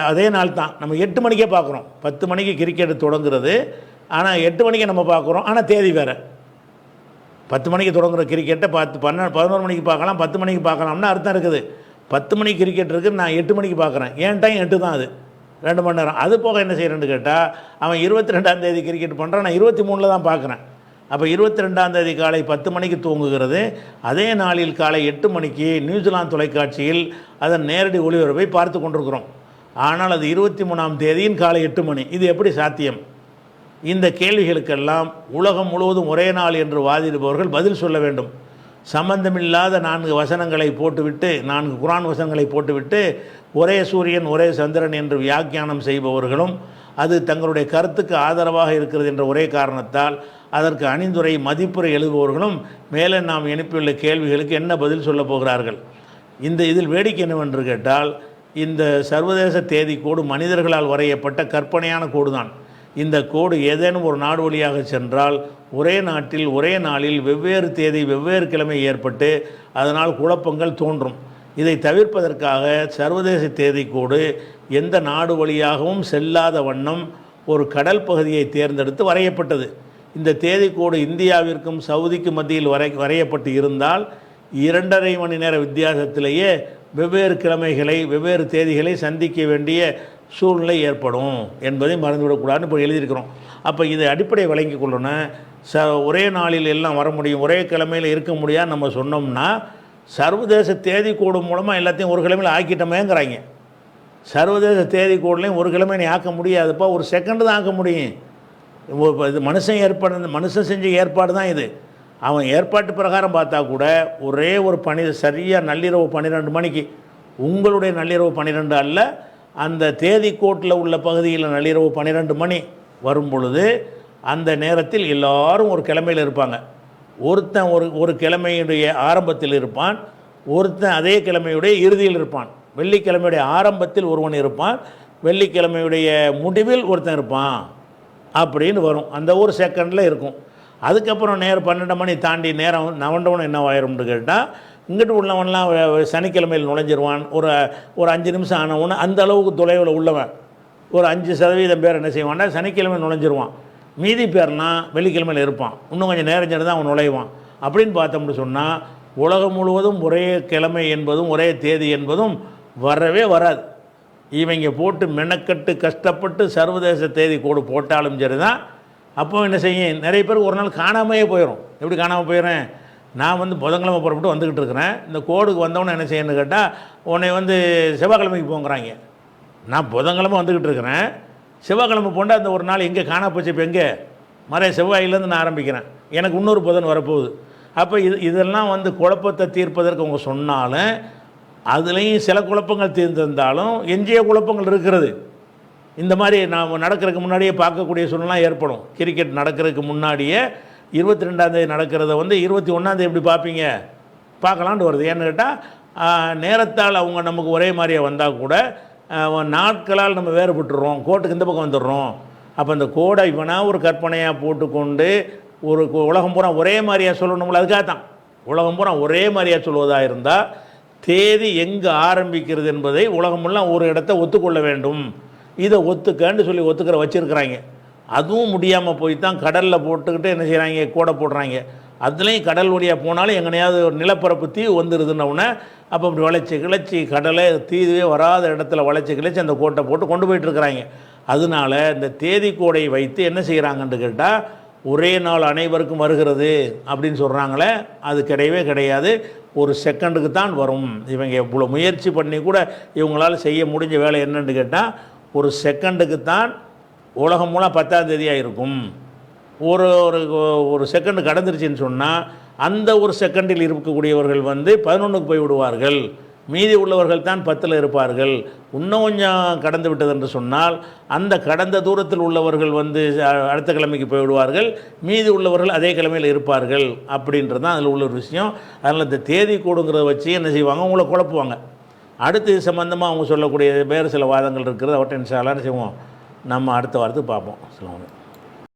B: அதே நாள் தான் நம்ம 8 மணிக்கே பார்க்குறோம். 10 மணிக்கு கிரிக்கெட்டு தொடங்குறது, ஆனால் 8 மணிக்கு நம்ம பார்க்குறோம். ஆனால் தேதி வேறு. 10 மணிக்கு தொடங்குகிற கிரிக்கெட்டை 11 மணிக்கு பார்க்கலாம், 10 மணிக்கு பார்க்கலாம்னு அர்த்தம் இருக்குது. 10 மணிக்கு கிரிக்கெட் இருக்குது, நான் 8 மணிக்கு பார்க்குறேன். ஏன் டைம் 8 தான், அது 2 மணி நேரம். அது போக என்ன செய்கிறேன்னு கேட்டால், அவன் 22ஆம் தேதி கிரிக்கெட் பண்ணுறான், நான் 23 தான் பார்க்குறேன். அப்போ 22ஆம் தேதி காலை 10 மணிக்கு தூங்குகிறது. அதே நாளில் காலை 8 மணிக்கு நியூசிலாந்து தொலைக்காட்சியில் அதன் நேரடி ஒளிபரப்பை பார்த்து கொண்டிருக்கிறோம். ஆனால் அது 23ஆம் தேதியின் காலை 8 மணி. இது எப்படி சாத்தியம்? இந்த கேள்விகளுக்கெல்லாம் உலகம் முழுவதும் ஒரே நாள் என்று வாதிடுபவர்கள் பதில் சொல்ல வேண்டும். சம்பந்தமில்லாத 4 வசனங்களை போட்டுவிட்டு, 4 குர்ஆன் வசனங்களை போட்டுவிட்டு ஒரே சூரியன் ஒரே சந்திரன் என்று வியாக்கியானம் செய்பவர்களும், அது தங்களுடைய கருத்துக்கு ஆதரவாக இருக்கிறது என்ற ஒரே காரணத்தால் அதற்கு அணிந்துரை மதிப்புரை எழுதுபவர்களும் மேலே நாம் எழுப்பியுள்ள கேள்விகளுக்கு என்ன பதில் சொல்ல போகிறார்கள்? இதில் வேடிக்கை என்னவென்று கேட்டால், இந்த சர்வதேச தேதி கோடு மனிதர்களால் வரையப்பட்ட கற்பனையான கோடு தான். இந்த கோடு ஏதேனும் ஒரு நாடு வழியாக சென்றால் ஒரே நாட்டில் ஒரே நாளில் வெவ்வேறு தேதி வெவ்வேறு கிழமை ஏற்பட்டு அதனால் குழப்பங்கள் தோன்றும். இதை தவிர்ப்பதற்காக சர்வதேச தேதி கோடு எந்த நாடு வழியாகவும் செல்லாத வண்ணம் ஒரு கடல் பகுதியை தேர்ந்தெடுத்து வரையப்பட்டது. இந்த தேதி கோடு இந்தியாவிற்கும் சவுதிக்கு மத்தியில் வரையப்பட்டு இருந்தால் 2.5 மணி நேர வித்தியாசத்திலேயே வெவ்வேறு கிழமைகளை வெவ்வேறு தேதிகளை சந்திக்க வேண்டிய சூழ்நிலை ஏற்படும் என்பதை மறந்துவிடக்கூடாதுன்னு இப்போ எழுதியிருக்கிறோம். அப்போ இதை அடிப்படை விளங்கி கொள்ளணும். ஒரே நாளில் எல்லாம் வர முடியும், ஒரே கிழமையில் இருக்க முடியாது நம்ம சொன்னோம்னா, சர்வதேச தேதி கோடு மூலமாக எல்லாத்தையும் ஒரு கிழமையில் ஆக்கிட்டோமேங்கிறாங்க. சர்வதேச தேதி கோடுலையும் ஒரு கிழமை நீ ஆக்க முடியாதுப்பா, ஒரு செகண்டு தான் ஆக்க முடியும். இது மனுஷன் செஞ்ச ஏற்பாடு தான் இது. அவன் ஏற்பாட்டு பிரகாரம் பார்த்தா கூட ஒரே ஒரு சரியாக நள்ளிரவு 12 மணிக்கு, உங்களுடைய நள்ளிரவு 12 அல்ல, அந்த தேதி கோட்டில் உள்ள பகுதியில் நள்ளிரவு 12 மணி வரும் பொழுது அந்த நேரத்தில் எல்லாரும் ஒரு கிழமையில் இருப்பாங்க. ஒருத்தன் ஒரு கிழமையுடைய ஆரம்பத்தில் இருப்பான், ஒருத்தன் அதே கிழமையுடைய இறுதியில் இருப்பான். வெள்ளிக்கிழமையுடைய ஆரம்பத்தில் ஒருவன் இருப்பான், வெள்ளிக்கிழமையுடைய முடிவில் ஒருத்தன் இருப்பான் அப்படின்னு வரும். அந்த ஒரு செகண்டில் இருக்கும். அதுக்கப்புறம் 12 மணி தாண்டி நேரம் நவண்டவன் என்ன ஆயிரும்னு கேட்டால், இங்கிட்டு உள்ளவன்லாம் சனிக்கிழமையில் நுழைஞ்சிருவான். ஒரு 5 நிமிஷம் ஆனவொன்னு அந்த அளவுக்கு தொலைவில் உள்ளவன் ஒரு 5% பேர் என்ன செய்வான்னா சனிக்கிழமை நுழைஞ்சிருவான். மீதி பேர்லாம் வெள்ளிக்கிழமையில் இருப்பான், இன்னும் கொஞ்சம் நேரம் சென்று தான் அவன் நுழைவான். அப்படின்னு பார்த்தோம்னு சொன்னால் உலகம் முழுவதும் ஒரே கிழமை என்பதும் ஒரே தேதி என்பதும் வரவே வராது. இவங்க போட்டு மெனக்கட்டு கஷ்டப்பட்டு சர்வதேச தேதி கோடு போட்டாலும் சரி தான். அப்போ என்ன செய்யும், நிறைய பேருக்கு ஒரு நாள் காணாமையே போயிடும். எப்படி காணாமல் போயிடுறேன், நான் வந்து புதன்கிழமை புறப்பட்டு வந்துக்கிட்டு இருக்கிறேன், இந்த கோடுக்கு வந்தவொன்னே என்ன செய்யணும்னு கேட்டால் உன்னை வந்து செவ்வாய்க்கிழமைக்கு போங்கிறாங்க. நான் புதன்கிழமை வந்துக்கிட்டு இருக்கிறேன், செவ்வாய்க்கிழமை போனால் அந்த ஒரு நாள் எங்கே காணா போச்சு, இப்போ எங்கே மறைய செவ்வாயிலேருந்து நான் ஆரம்பிக்கிறேன், எனக்கு இன்னொரு புதன் வரப்போகுது. அப்போ இதெல்லாம் வந்து குழப்பத்தை தீர்ப்பதற்கு அவங்க சொன்னாலும் அதுலேயும் சில குழப்பங்கள் தீர்ந்திருந்தாலும் எஞ்சிய குழப்பங்கள் இருக்கிறது. இந்த மாதிரி நாம் நடக்கிறதுக்கு முன்னாடியே பார்க்கக்கூடிய சூழ்நிலாம் ஏற்படும். கிரிக்கெட் நடக்கிறதுக்கு முன்னாடியே 22ஆந்தேதி நடக்கிறத வந்து 21ஆந்தேதி எப்படி பார்ப்பீங்க, பார்க்கலான்ட்டு வருது. ஏன்னு கேட்டால் நேரத்தால் அவங்க நமக்கு ஒரே மாதிரியாக வந்தால் கூட நாட்களால் நம்ம வேறுபட்டுறோம், கோட்டுக்கு இந்த பக்கம் வந்துடுறோம். அப்போ அந்த கோடை இவனா ஒரு கற்பனையாக போட்டுக்கொண்டு ஒரு உலகம் பூரா ஒரே மாதிரியாக சொல்லணும்ல, அதுக்காக தான் உலகம் பூரா ஒரே மாதிரியாக சொல்வதாக இருந்தால் தேதி எங்கே ஆரம்பிக்கிறது என்பதை உலகமெல்லாம் ஒரு இடத்த ஒத்துக்கொள்ள வேண்டும். இதை ஒத்துக்கன்னு சொல்லி ஒத்துக்கிற வச்சுருக்கிறாங்க. அதுவும் முடியாமல் போய் தான் கடலில் போட்டுக்கிட்டு என்ன செய்கிறாங்க, கோடை போடுறாங்க. அதுலேயும் கடல் வழியாக போனாலும் எங்கனையாவது ஒரு நிலப்பரப்பு தீவு வந்துடுதுன்னொடனே அப்போ அப்படி வளைச்சி கிளச்சி கடலை தீவே வராத இடத்துல வளைச்சி கிளச்சி அந்த கோட்டை போட்டு கொண்டு போயிட்டுருக்குறாங்க. அதனால் இந்த தேதி கோடை வைத்து என்ன செய்கிறாங்கன்னு கேட்டால் ஒரே நாள் அனைவருக்கும் வருகிறது அப்படின்னு சொல்கிறாங்களே, அது கிடையவே கிடையாது. ஒரு செகண்டுக்கு தான் வரும். இவங்க இவ்வளோ முயற்சி பண்ணி கூட இவங்களால் செய்ய முடிஞ்ச வேலை என்னன்னு கேட்டால் ஒரு செகண்டுக்கு தான் உலகம் மூலம் 10ஆம் தேதியாக இருக்கும். ஒரு ஒரு ஒரு செகண்டு கடந்துருச்சுன்னு சொன்னால் அந்த ஒரு செகண்டில் இருக்கக்கூடியவர்கள் வந்து 11க்கு போய் விடுவார்கள், மீதி உள்ளவர்கள் தான் 10ல் இருப்பார்கள். இன்னும் கொஞ்சம் கடந்து விட்டது என்று சொன்னால் அந்த கடந்த தூரத்தில் உள்ளவர்கள் வந்து அடுத்த கிழமைக்கு போய்விடுவார்கள், மீதி உள்ளவர்கள் அதே கிழமையில் இருப்பார்கள். அப்படின்றது தான் அதில் உள்ள ஒரு விஷயம். அதனால் இந்த தேதி கூடுங்கிறத வச்சு என்ன செய்வாங்க, உங்களை குழப்புவாங்க. அடுத்து இது சம்மந்தமாக அவங்க சொல்லக்கூடிய வேறு சில வாதங்கள் இருக்கிறது. அவற்றை இன்ஷா அல்லாஹ் என்ன செய்வோம், நம்ம அடுத்த வாரத்துக்கு பார்ப்போம். சொல்லுவாங்க.